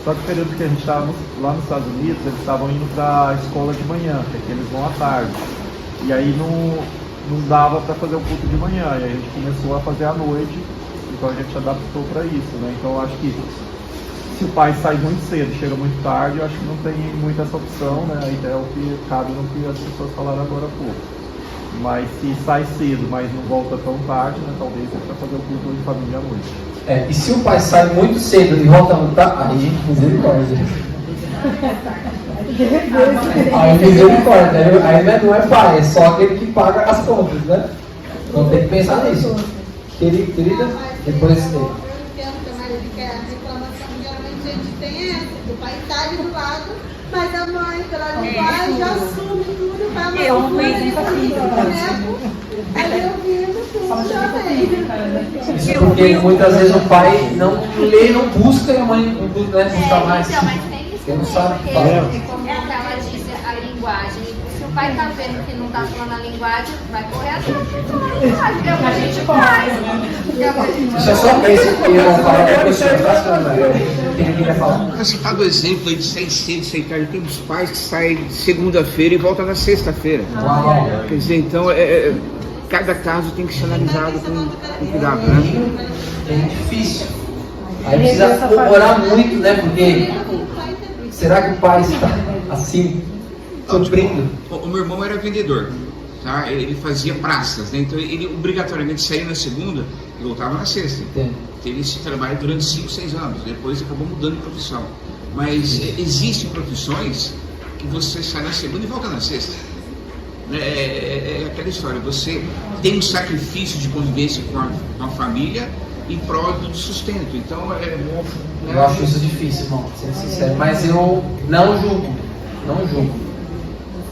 Só que o período que a gente estava lá nos Estados Unidos, eles estavam indo para a escola de manhã, porque eles vão à tarde. E aí não dava para fazer o culto de manhã, e aí a gente começou a fazer à noite, então a gente adaptou para isso, né? Então eu acho que se o pai sai muito cedo, chega muito tarde, eu acho que não tem muita essa opção, né? A ideia é o que cabe no que as pessoas falaram agora há pouco. Mas se sai cedo, mas não volta tão tarde, né? Talvez é para fazer o culto de família à noite. E se o pai sai muito cedo e volta muito tarde, aí misericórdia. Aí misericórdia, aí não é pai, é só aquele que paga as contas, né? Então tem que pensar nisso. Querida, depois o pai está ali do lado, mas a mãe, pela linguagem, já assume tudo, vai mandar o boneco, aí eu vivo tudo também. Isso porque muitas vezes o pai não lê, não busca e a mãe não busca mais. Então, mas tem isso, ele não sabe porque, como ela disse, a linguagem. Se o pai está vendo que não está falando a linguagem, vai correr atrás da linguagem, é o que a gente faz. Deixa só esse que eu vou falar para você, quem queria falar? Você está do exemplo aí de sair cedo, sair tarde. Tem uns pais que saem segunda-feira e voltam na sexta-feira. Quer dizer, então, cada caso tem que ser analisado com cuidado, né? É difícil. Aí precisa orar muito, né? Porque será que o pai está assim, sofrendo? O meu irmão era vendedor, tá? Ele fazia praças, né? Então ele obrigatoriamente saía na segunda e voltava na sexta. Entendo. Teve esse trabalho durante 5, 6 anos, depois acabou mudando de profissão. Mas existem profissões que você sai na segunda e volta na sexta. É aquela história, você tem um sacrifício de convivência com a família em prol do sustento. Então eu acho isso difícil, irmão, sendo sincero. Mas eu não julgo.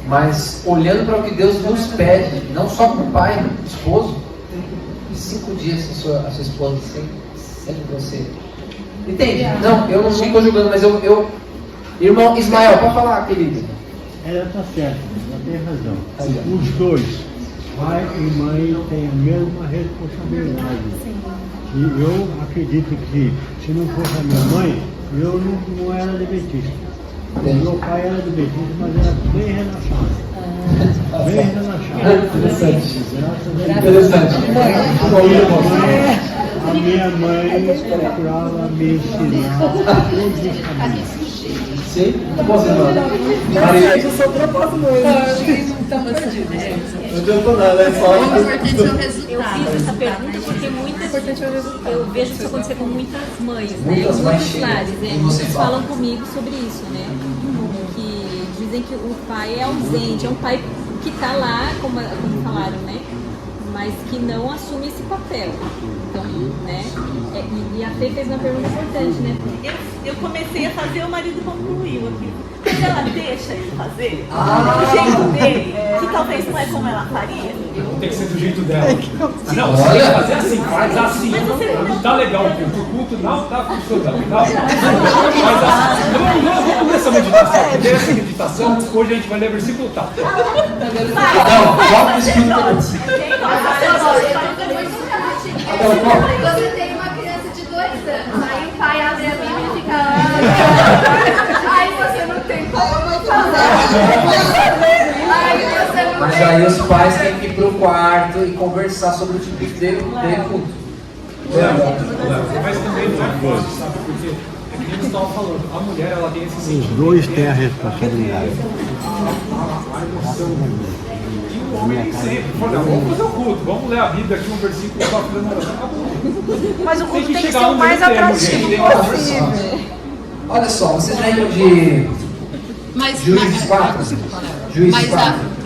Mas olhando para o que Deus nos pede, não só para o pai, o esposo, 5 dias sem a sua esposa, sem você. Entende? Não, eu não estou julgando, mas eu... Irmão Ismael, pode falar, querido. Ela está certa, ela tem razão. Os dois. pai e mãe têm a mesma responsabilidade. E eu acredito que se não fosse a minha mãe, eu não era adventista. O meu pai era adventista, mas era bem relaxado. Bem relaxado. Interessante. Interessante. A minha mãe procurava me ensinar todos os caminhos. Sim, posso Eu sou propósito mesmo. Não adiantou nada, é só. Eu fiz essa pergunta porque eu vejo isso acontecer com muitas mães, né? Muitas mães lares, chegam e você muitos fala. falam comigo sobre isso, né? Que dizem que o pai é ausente, é um pai que está lá, como falaram, né? Mas que não assume esse papel. Então, né? E a Fê fez uma pergunta importante, né? Eu comecei a fazer, o marido concluiu aqui. Mas ela deixa ele fazer Ah! do jeito dele, que talvez não é como ela faria. Tem que ser do jeito dela. Não, Olha. você tem que fazer assim, faz assim. Mas você não- Tá legal, o culto não tá funcionando. Não. Faz assim. Vamos começar a meditação. Porque essa meditação, hoje a gente vai ler versículo tal. Não, foca no Espírito. Você tem uma criança de 2 anos, aí o pai abre a Bíblia e fica. Aí você não tem como fazer. Aí você não Mas tem. aí os pais têm que ir pro quarto e conversar sobre o tipo de culto. Mas também não é fácil, sabe? Porque é que nem eles estavam falando, a mulher ela tem esse Os sentimento. dois têm a responsabilidade. E o homem nem sempre. Olha, vamos fazer o culto, vamos ler a Bíblia aqui, um versículo só fazendo oração, acabou. Mas o culto tem que chegar ser o no mais meio termo, atrativo gente, tem que possível. Olha só, vocês lembram de Juízes 4? Juízes Mas 4.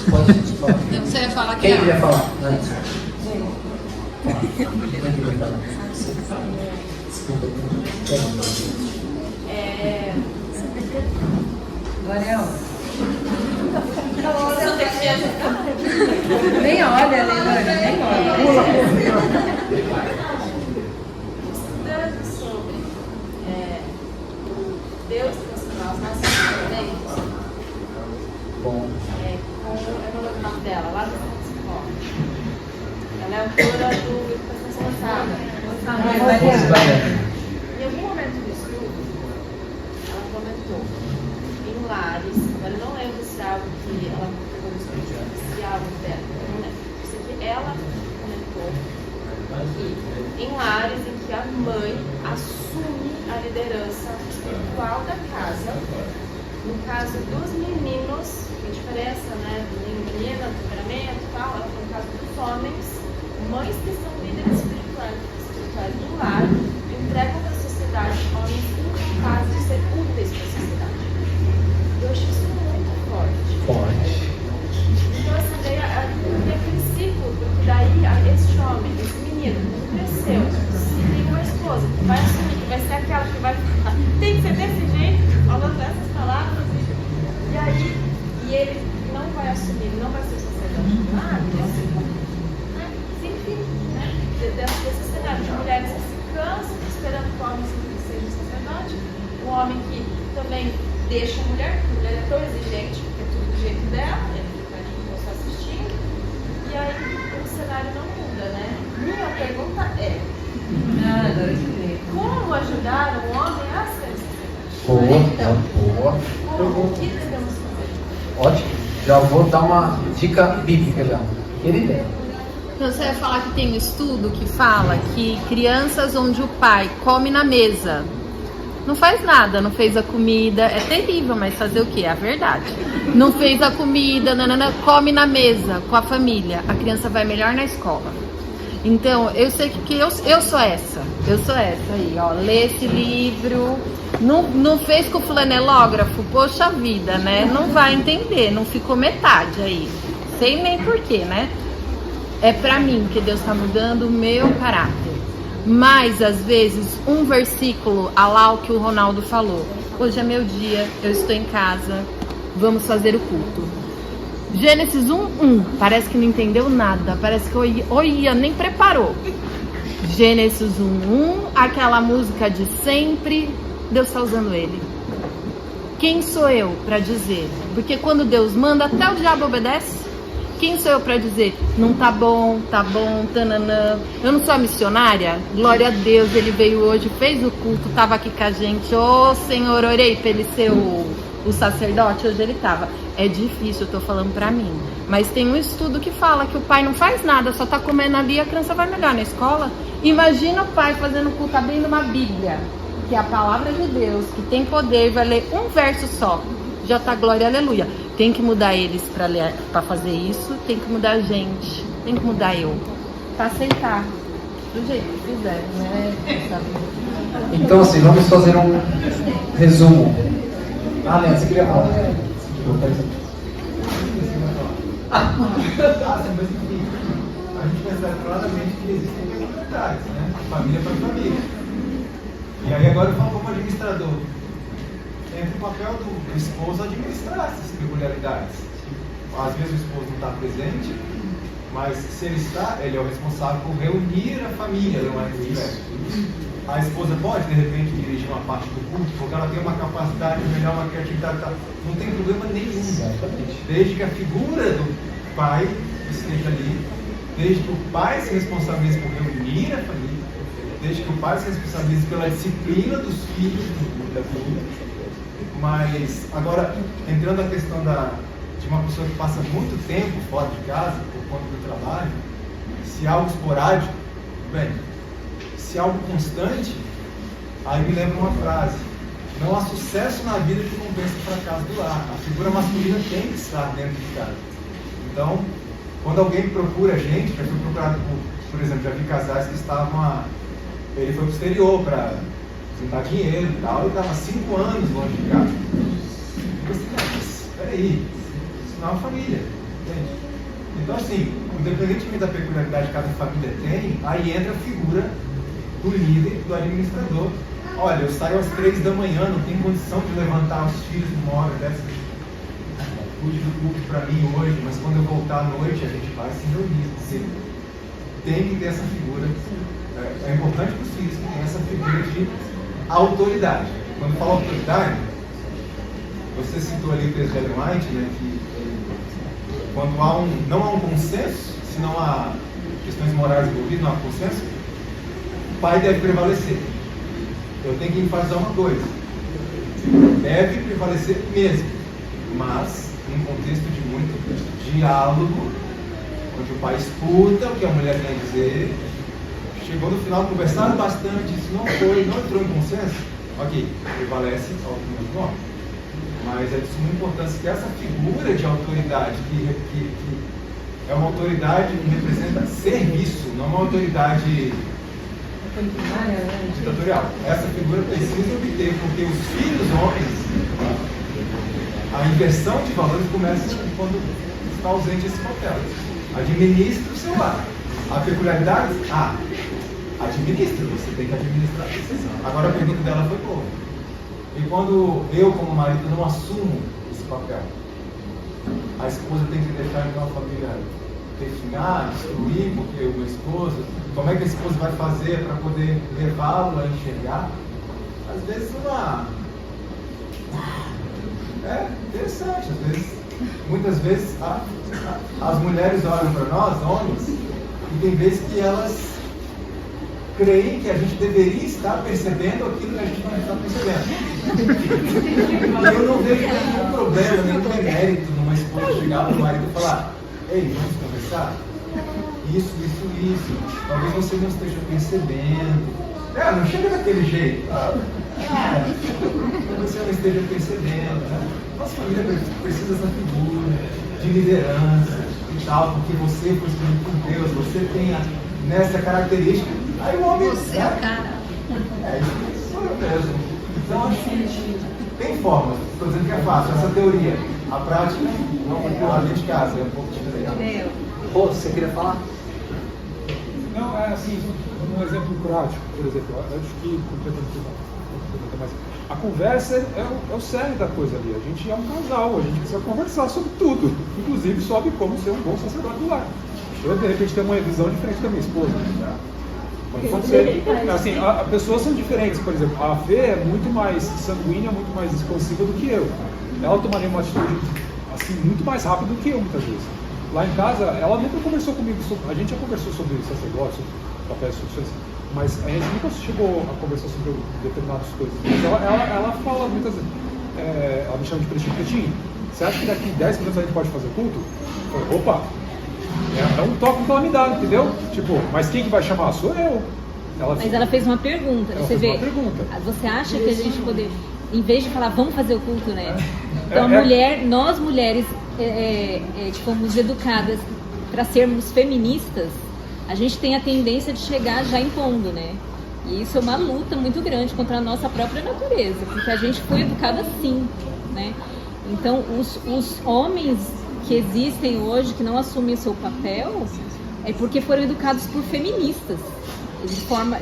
Pode falar. Você ia falar que Quem queria falar? Antes. Daniel. Nem olha, nem olha. Estudando sobre Deus transformar os nossos sentimentos Bom. com o nome dela, lá do psicólogo. Ela é autora do Educação Lançada. Em algum momento do estudo, ela comentou em lares, agora eu não lembro se é algo que ela pegou no estudo, se é algo dela, eu não lembro. Eu sei que ela comentou que em lares em que a mãe assume a liderança espiritual da casa, no caso dos meninos, a diferença, né, do menino, do temperamento e tal, ela falou no caso dos homens, mães que são líderes espirituais do lar, entregam para a sociedade homens incapazes de ser úteis para a sociedade. Eu acho isso muito forte. Então, assim, daí aquele ciclo, porque daí este homem, esse menino, cresceu, se tem uma esposa que vai assumir, que vai ser aquela que vai falar, tem que ser desse jeito, falando essas palavras, e aí, e ele não vai assumir, não vai ser sacerdote do lar, né? Sem fim, né? Desse cenário de mulheres que se cansam esperando que o homem seja sacerdote, um homem que também deixa a mulher, porque a mulher é tão exigente, porque é tudo do jeito dela, ele fica ali só assistindo, e aí o cenário não muda, né? Minha pergunta é: como ajudar o homem a ser sacerdote? Boa. O que devemos fazer? Ótimo. Já vou dar uma dica bíblica já. Ele tem. Então, você vai falar que tem um estudo que fala que crianças onde o pai come na mesa, não faz nada, não fez a comida, é terrível, mas fazer o quê? É a verdade. Não fez a comida, come na mesa com a família, a criança vai melhor na escola. Então, eu sei que eu sou essa aí, ó, lê esse livro, não fez com o flanelógrafo, poxa vida, né? Não vai entender, não ficou metade aí, sei nem porquê, né? É pra mim que Deus tá mudando o meu caráter. Mas, às vezes, um versículo, a lá o que o Ronaldo falou. Hoje é meu dia, eu estou em casa, vamos fazer o culto. Gênesis 1:1, parece que não entendeu nada, parece que o Ian nem preparou. Gênesis 1:1, aquela música de sempre, Deus está usando ele. Quem sou eu para dizer? Porque quando Deus manda, até o diabo obedece. Quem sou eu para dizer, não tá bom, tananã. Eu não sou a missionária? Glória a Deus, ele veio hoje, fez o culto, tava aqui com a gente. Ô Senhor, orei para ele ser o sacerdote, hoje ele tava. É difícil, eu tô falando pra mim. Mas tem um estudo que fala que o pai não faz nada, só tá comendo ali e a criança vai melhor na escola. Imagina o pai fazendo culto, abrindo uma Bíblia, que é a palavra de Deus, que tem poder, vai ler um verso só. Já tá glória, aleluia. Tem que mudar eles pra fazer isso, tem que mudar a gente, tem que mudar eu. Pra aceitar. Do jeito que fizer, né? Então, assim, vamos fazer um resumo. Leandro, você queria falar? A gente percebe claramente que existem peculiaridades, né? Família para família. E aí agora eu falo como administrador. Entra o papel do esposo administrar essas peculiaridades. Às vezes o esposo não está presente, mas se ele está, ele é o responsável por reunir a família, não é isso? A esposa pode, de repente, dirigir uma parte do culto, porque ela tem uma capacidade melhor, uma criatividade, não tem problema nenhum. Desde que a figura do pai esteja ali, desde que o pai se responsabilize por reunir a família, desde que o pai se responsabilize pela disciplina dos filhos da família. Mas, agora, entrando na questão de uma pessoa que passa muito tempo fora de casa, por conta do trabalho, se algo esporádico, bem, se algo constante, aí me lembra uma frase: não há sucesso na vida que compensa o fracasso do lar. A figura masculina tem que estar dentro de casa. Então, quando alguém procura a gente, já fui procurado por exemplo, já vi casais que estavam, ele foi para o exterior para juntar dinheiro e tal, e estava 5 anos longe de casa. Eu falei, mas peraí, isso não é uma família, entende? Então, assim, independentemente da peculiaridade que cada família tem, aí entra a figura do líder, do administrador. Olha, eu saio às 3 da manhã, não tenho condição de levantar os filhos de uma hora dessa. Cuide do culto para mim hoje, mas quando eu voltar à noite a gente vai se reunir. Porque tem que ter essa figura. É importante para os filhos que tenham essa figura de autoridade. Quando fala autoridade, você citou ali o texto de Ellen White, né, que quando não há um consenso, se não há questões morais envolvidas, não há consenso, o pai deve prevalecer. Eu tenho que enfatizar uma coisa: deve prevalecer mesmo, mas num contexto de muito diálogo, onde o pai escuta o que a mulher tem a dizer. Chegou no final, conversaram bastante, isso não entrou em consenso, ok, prevalece a opinião do homem. Mas é de suma importância que essa figura de autoridade, que é uma autoridade que representa serviço, não uma autoridade ditatorial. Essa figura precisa obter, porque os filhos homens, a inversão de valores começa quando está ausente esse papel. Administre o seu lar. A peculiaridade, administre, você tem que administrar a decisão. Agora a pergunta dela foi boa. E quando eu, como marido, não assumo esse papel, a esposa tem que deixar então a família definhar, destruir, porque o meu esposo, como é que a esposa vai fazer para poder levá-lo a enxergar? Às vezes é interessante, muitas vezes as mulheres olham para nós, homens, e tem vezes que elas creem que a gente deveria estar percebendo aquilo que a gente não está percebendo. E eu não vejo nenhum problema, nenhum demérito numa esposa chegar para o marido e falar: ei, vamos conversar? Isso. Talvez você não esteja percebendo. Não chega daquele jeito. Você não esteja percebendo. Né? Nossa família precisa dessa figura de liderança e tal, porque você foi escolhido por Deus, você tem nessa característica. Aí o homem. Você é o cara. Isso sou eu mesmo. Então, acho que tem forma. Estou dizendo que é fácil. Essa teoria, a prática, não a gente de casa, é um pouco diferente. Você queria falar? Não, é assim, um exemplo prático, por exemplo, eu acho que mais. A conversa é o cerne da coisa ali. A gente é um casal, a gente precisa conversar sobre tudo, inclusive sobre como ser um bom sacerdote do lar. Eu, de repente, tenho uma visão diferente da minha esposa. Assim, as pessoas são diferentes, por exemplo, a Fê é muito mais sanguínea, muito mais expansiva do que eu. Ela tomaria uma atitude assim, muito mais rápida do que eu, muitas vezes. Lá em casa, ela nunca conversou comigo sobre... A gente já conversou sobre sacerdócio, papéis, funções, mas a gente nunca chegou a conversar sobre determinadas coisas. Mas ela fala muitas vezes... ela me chama de pretinho. Você acha que daqui 10 minutos a gente pode fazer culto? Eu falei, opa! É um toque que ela me dá, entendeu? Tipo, mas quem que vai chamar? Sou eu. Mas ela fez uma pergunta. Você vê, você acha que a gente poder, em vez de falar vamos fazer o culto, né? Então nós mulheres fomos educadas para sermos feministas, a gente tem a tendência de chegar já impondo, né? E isso é uma luta muito grande contra a nossa própria natureza, porque a gente foi educada assim, né? Então os homens que existem hoje, que não assumem o seu papel, é porque foram educados por feministas, de forma,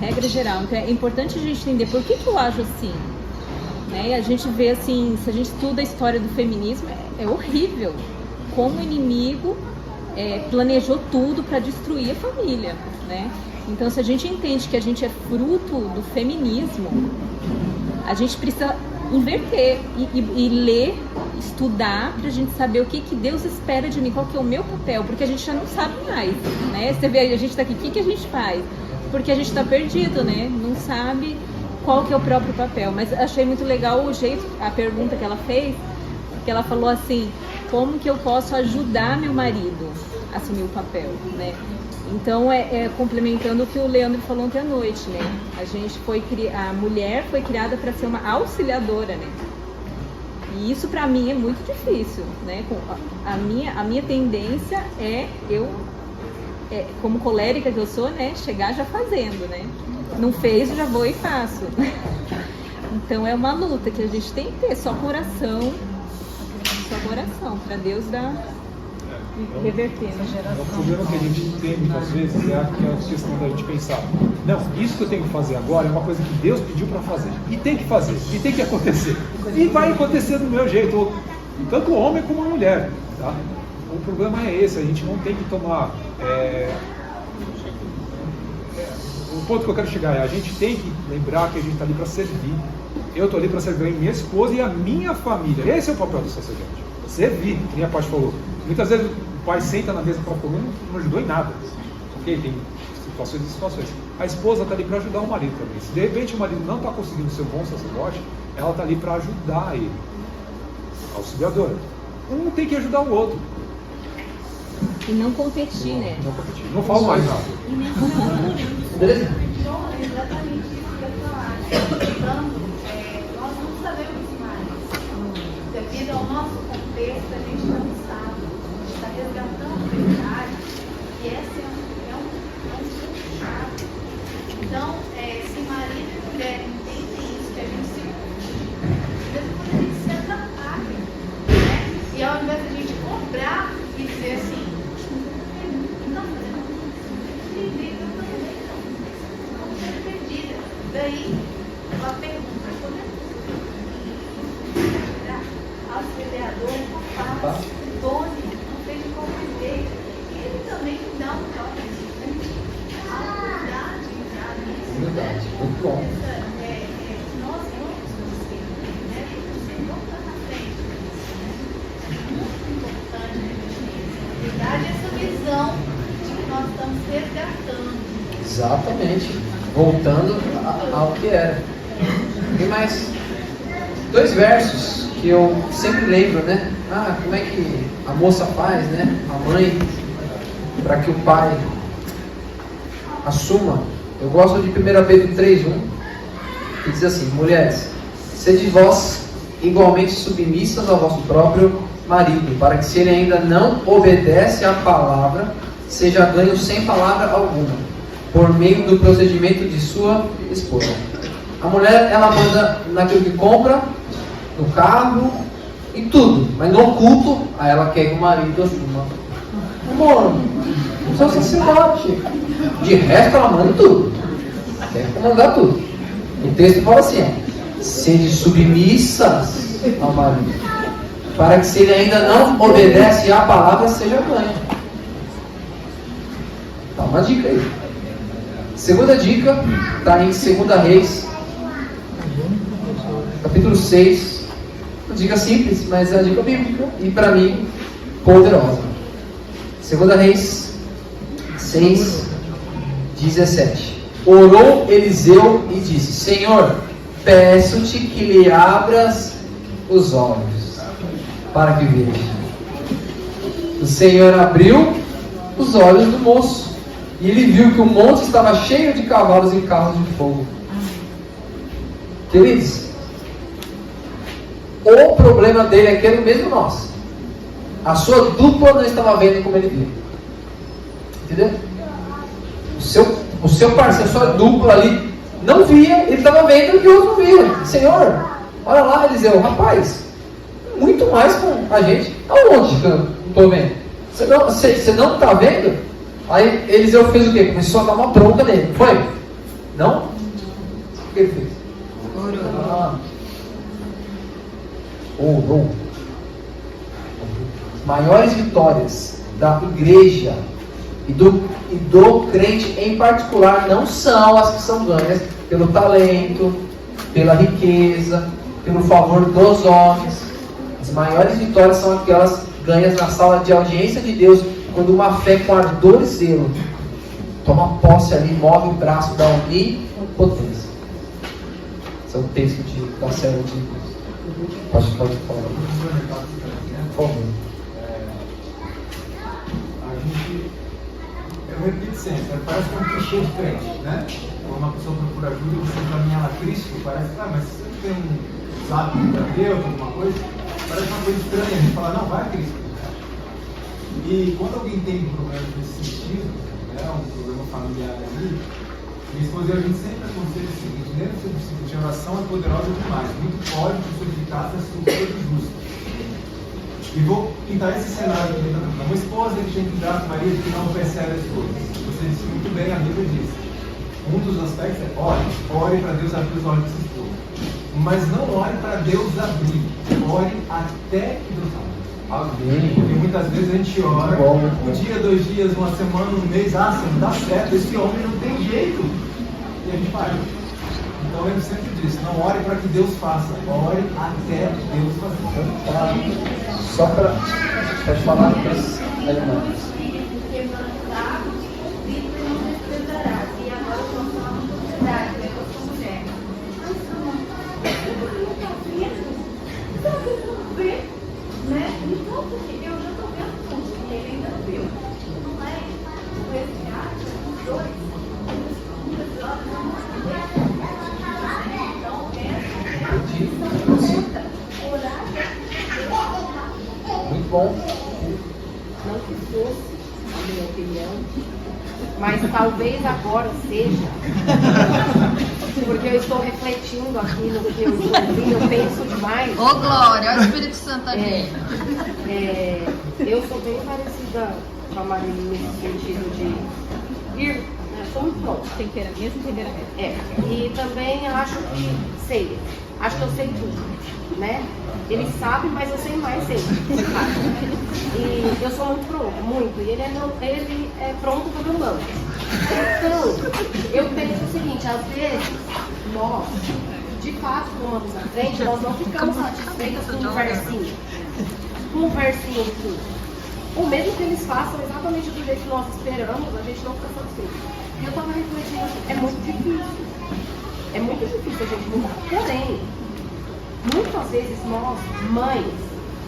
regra geral. Então é importante a gente entender por que eu ajo assim, né? E a gente vê assim, se a gente estuda a história do feminismo, é horrível como o inimigo planejou tudo para destruir a família, né? Então se a gente entende que a gente é fruto do feminismo, a gente precisa inverter e ler, estudar, pra gente saber o que Deus espera de mim, qual que é o meu papel, porque a gente já não sabe mais, né? Você vê, a gente tá aqui, o que a gente faz? Porque a gente tá perdido, né? Não sabe qual que é o próprio papel. Mas achei muito legal o jeito, a pergunta que ela fez, que ela falou assim, como que eu posso ajudar meu marido a assumir o papel, né? Então, complementando o que o Leandro falou ontem à noite, né? A mulher foi criada para ser uma auxiliadora, né? E isso para mim é muito difícil, né? A minha tendência como colérica que eu sou, né? Chegar já fazendo, né? Não fez, já vou e faço. Então é uma luta que a gente tem que ter, só com oração, para Deus dar... reverter essa geração. O problema que a gente tem muitas vezes é a questão da gente pensar, não, isso que eu tenho que fazer agora é uma coisa que Deus pediu para fazer, e tem que fazer, e tem que acontecer, e vai acontecer do meu jeito, tanto o homem como a mulher, tá? O problema é esse, a gente não tem que tomar o ponto que eu quero chegar a gente tem que lembrar que a gente está ali para servir. Eu estou ali para servir a minha esposa e a minha família. Esse é o papel do sacerdote, servir, que a parte falou. Muitas vezes o pai senta na mesa para comer, não ajudou em nada. Ok? Tem situações e situações. A esposa está ali para ajudar o marido também. Se de repente o marido não está conseguindo ser um bom sacerdote, ela está ali para ajudar ele. Auxiliadora. Um tem que ajudar o outro. E não competir, né? Não competir. Não falo mais nada. Beleza? Exatamente isso que eu ia falar. Nós não sabemos mais. Devido ao nosso contexto, a gente não sabe. A gente está resgatando a verdade. E esse é um ponto chave. Então, se marido e mulher entendem isso, que a gente se mesmo quando a gente se atrapalha, né? E ao invés de a gente cobrar e dizer assim, não, entendi, eu também não estou perdida. Daí, ela pergunta, como é que auxiliador, rapaz, Tony, não fez de qualquer jeito. Ele também dá um toque, a humildade entrar nisso. Humildade, muito bom. Nós vamos conseguir, né? O Senhor está na frente. É muito importante a gente ter humildade e essa visão de que nós estamos resgatando. Exatamente. Voltando ao que era. Tem mais 2 versos que eu sempre lembro, né? Como é que a moça faz, né? A mãe, para que o pai assuma. Eu gosto de 1 Pedro 3:1, que diz assim: mulheres, sede vós igualmente submissas ao vosso próprio marido, para que se ele ainda não obedece à palavra, seja ganho sem palavra alguma, por meio do procedimento de sua esposa. A mulher, ela manda naquilo que compra, no carro e tudo, mas no culto, aí ela quer que o marido assuma. Amor, sou sacerdote. De resto, ela manda tudo. Quer comandar tudo. O texto fala assim: sede submissas ao marido, para que se ele ainda não obedece à palavra, seja ganho. Dá uma dica aí. Segunda dica está em 2 Reis, capítulo 6. Uma dica simples, mas é uma dica bíblica e para mim poderosa. 2 Reis 6:17. Orou Eliseu e disse: Senhor, peço-te que lhe abras os olhos, para que veja. O Senhor abriu os olhos do moço, e ele viu que o monte estava cheio de cavalos e carros de fogo. Queridos, o problema dele é que era o mesmo nosso. A sua dupla não estava vendo como ele viu. Entendeu? O seu parceiro, a sua dupla ali não via, ele estava vendo o que o outro não via. Senhor, olha lá, Eliseu, rapaz, muito mais com a gente. Aonde que eu não estou vendo? Você não está vendo? Aí Eliseu fez o quê? Começou a dar uma bronca nele. Foi? Não? O que ele fez? Orou. As maiores vitórias da igreja e do crente em particular não são as que são ganhas pelo talento, pela riqueza, pelo favor dos homens. As maiores vitórias são aquelas ganhas na sala de audiência de Deus, quando uma fé com ardor e zelo toma posse ali, move o braço da onipotência. Esse é o texto da série de... Pode falar. Por favor. Eu repito sempre, parece que é um clichê de crente, né? Quando uma pessoa procura ajuda e você caminha a Cristo, parece que, mas se você tem um zap para Deus, alguma coisa, parece uma coisa estranha. A gente fala, não, vai a Cristo. E quando alguém tem um problema nesse sentido, né, um problema familiar ali, minha esposa e a gente sempre aconselha o seguinte: lembra-se do ciclo de oração é poderosa demais, muito pode por de casa ser todo justo. E vou pintar esse cenário aqui. Uma esposa que tem que dar para o marido que não percebe as coisas. Você disse muito bem, a Bíblia diz. Um dos aspectos é ore para Deus abrir os olhos dessa esposa. Mas não ore para Deus abrir, ore até que Deus abra. Amém. Porque muitas vezes a gente ora, um dia, 2 dias, uma semana, um mês, se não dá certo, esse homem não tem jeito. E a gente para. Então eu sempre disse, não ore para que Deus faça, ore até Deus fazer. Só para falar para os animais. Né? Então, porque eu já estou vendo tudo, e ele ainda não viu. Não é o resgate dos dois. Muito bom. Não que fosse a minha opinião, mas talvez agora seja, porque eu estou refletindo aqui no que eu ouvi, eu penso demais. Ô Glória, olha o Espírito Santo aqui. Eu sou bem parecida com a Marília nesse sentido de ir, somos prontos. Temperamento e temperamento. E também acho que acho que eu sei tudo, né? Ele sabe, mas eu sei mais ele. E eu sou muito pronta, muito. E ele é pronto quando eu mando. Então, eu penso o seguinte, às vezes, nós, de fato, tomamos à frente, nós não ficamos satisfeitos com um versinho. Um versinho aqui. Ou mesmo que eles façam exatamente do jeito que nós esperamos, a gente não fica satisfeito. E eu estava refletindo, é muito difícil. É muito difícil a gente mudar. Porém, muitas vezes nós, mães,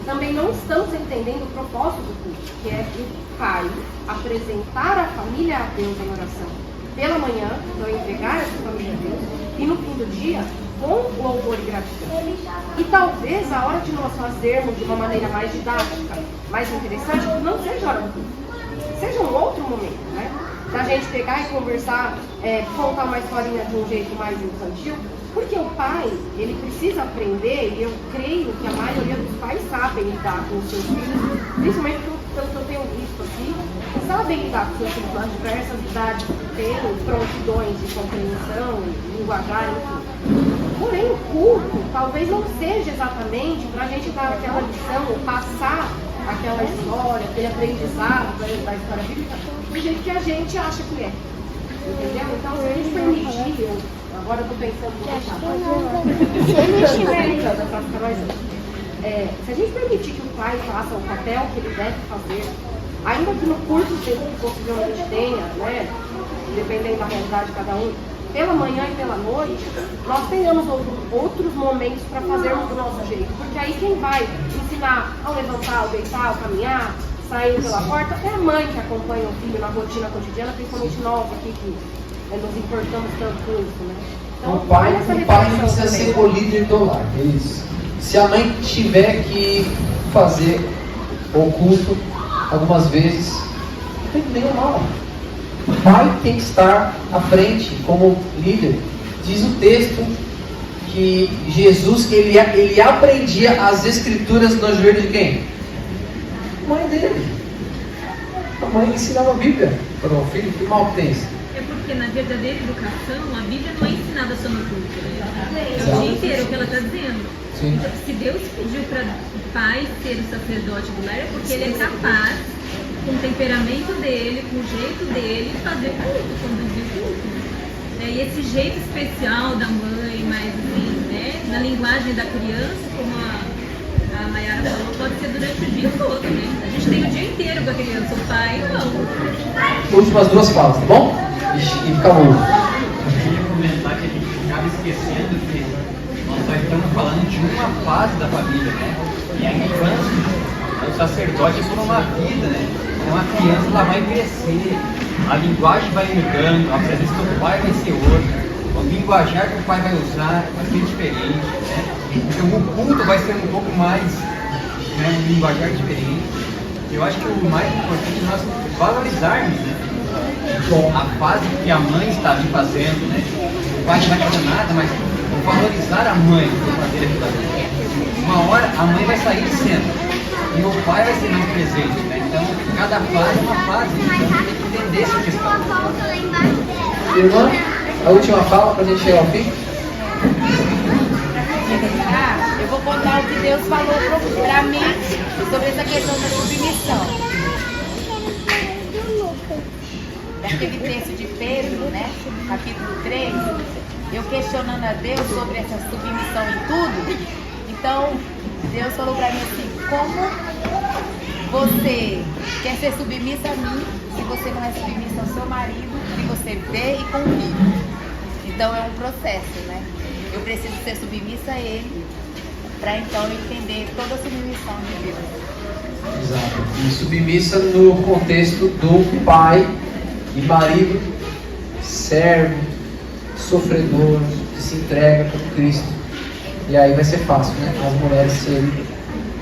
também não estamos entendendo o propósito do culto, que é o pai apresentar a família a Deus em oração. Pela manhã, então entregar essa família a Deus, e no fim do dia, com louvor e gratidão. E talvez a hora de nós fazermos de uma maneira mais didática, mais interessante, não seja a hora do culto. Seja um outro momento, né? Da gente pegar e conversar, contar uma historinha de um jeito mais infantil, porque o pai, ele precisa aprender, e eu creio que a maioria dos pais sabem lidar com os seus filhos, principalmente pelo que eu tenho visto aqui, sabem lidar com os seus filhos nas diversas idades que têm, prontidões de compreensão, linguajar, enfim. Porém, o culto talvez não seja exatamente para a gente dar aquela lição, passar aquela história, aquele aprendizado da história bíblica, do jeito que a gente acha que é. Entendeu? Então, se a gente permitir, agora eu estou pensando se a gente permitir que o pai faça o papel que ele deve fazer, Ainda que no curto tempo que possível a gente tenha, né, dependendo da realidade de cada um, pela manhã e pela noite, nós tenhamos outros momentos para fazermos do nosso jeito. Porque aí quem vai ensinar a levantar, a deitar, a caminhar, sair pela porta, é a mãe que acompanha o filho na rotina cotidiana, principalmente nós aqui que nos importamos tanto com isso, né? Então, o pai não precisa ser o líder do lar. Se a mãe tiver que fazer o culto algumas vezes, não tem nenhum mal. O pai tem que estar à frente como líder. Diz o texto que Jesus ele aprendia as escrituras no joelho de quem? A mãe dele. A mãe ensinava a Bíblia para o filho. Que mal que tem isso? É porque na verdadeira educação a Bíblia não é ensinada só no culto, né? É o dia inteiro o que ela está dizendo. Sim. Então, se Deus pediu para o pai ser o sacerdote do lar, é porque ele é capaz, com o temperamento dele, com o jeito dele, fazer culto, conduzir o culto. E esse jeito especial da mãe, mais assim, né, na linguagem da criança, como a Mayara falou, pode ser durante o dia todo, né? A gente tem o dia inteiro com a criança, o pai não. Últimas duas falas, tá bom? E acabou. Eu queria comentar que a gente acaba esquecendo que nós só estamos falando de uma fase da família, né? E a infância. O sacerdote é por uma vida, né? Então a criança ela vai crescer, a linguagem vai mudando, a presença do pai vai ser outra, o linguajar que o pai vai usar vai ser diferente, né? Então o culto vai ser um pouco mais, né, um linguajar diferente. Eu acho que o mais importante é nós valorizarmos, né? A fase que a mãe está ali fazendo, né? O pai não vai fazer nada, mas valorizar a mãe por fazer aquilo ali. Uma hora a mãe vai sair de cena e o pai vai ser mais presente, né? Então cada fase é uma fase, então tem que entender essa questão. Irmã, a última fala para a gente chegar ao fim. Eu vou contar o que Deus falou para mim sobre essa questão da submissão. Daquele texto de Pedro, né, capítulo 3, eu questionando a Deus sobre essa submissão em tudo. Então, Deus falou para mim assim: como você quer ser submissa a mim se você não é submissa ao seu marido, que você vê e convive? Então é um processo, né? Eu preciso ser submissa a ele para então entender toda a submissão de Deus. Exato. E submissa no contexto do pai e marido, servo, sofredor, que se entrega por Cristo. E aí vai ser fácil, né? As mulheres serem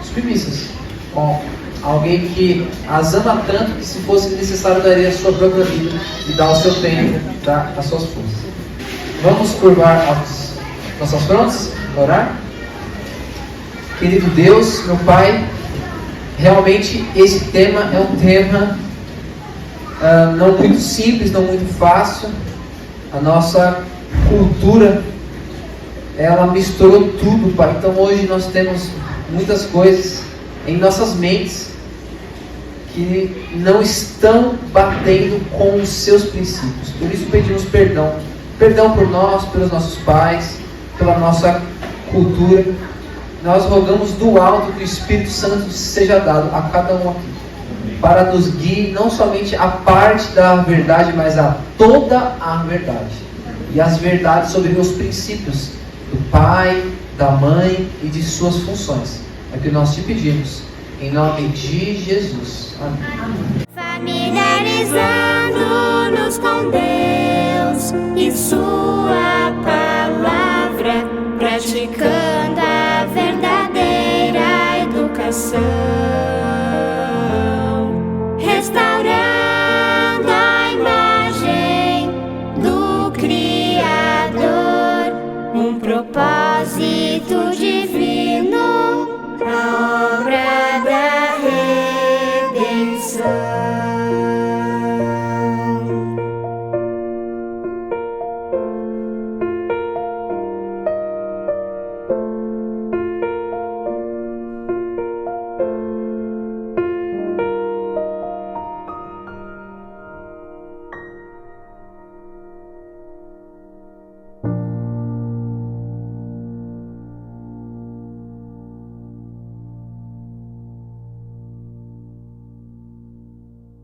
submissas com alguém que as ama tanto que, se fosse necessário, daria a sua própria vida e dar o seu tempo, dar as suas forças. Vamos curvar as nossas frontes, orar? Querido Deus, meu Pai, realmente esse tema é um tema não muito simples, não muito fácil. A nossa cultura, ela misturou tudo, Pai. Então hoje nós temos muitas coisas em nossas mentes que não estão batendo com os seus princípios. Por isso pedimos perdão. Perdão por nós, pelos nossos pais, pela nossa cultura. Nós rogamos do alto que o Espírito Santo seja dado a cada um aqui, para nos guiar não somente a parte da verdade, mas a toda a verdade. E as verdades sobre os princípios do pai, da mãe e de suas funções. É o que nós te pedimos, em nome de Jesus. Amém. Familiarizando-nos com Deus e sua palavra, praticando a verdadeira educação, restaurando a imagem do Criador, um propósito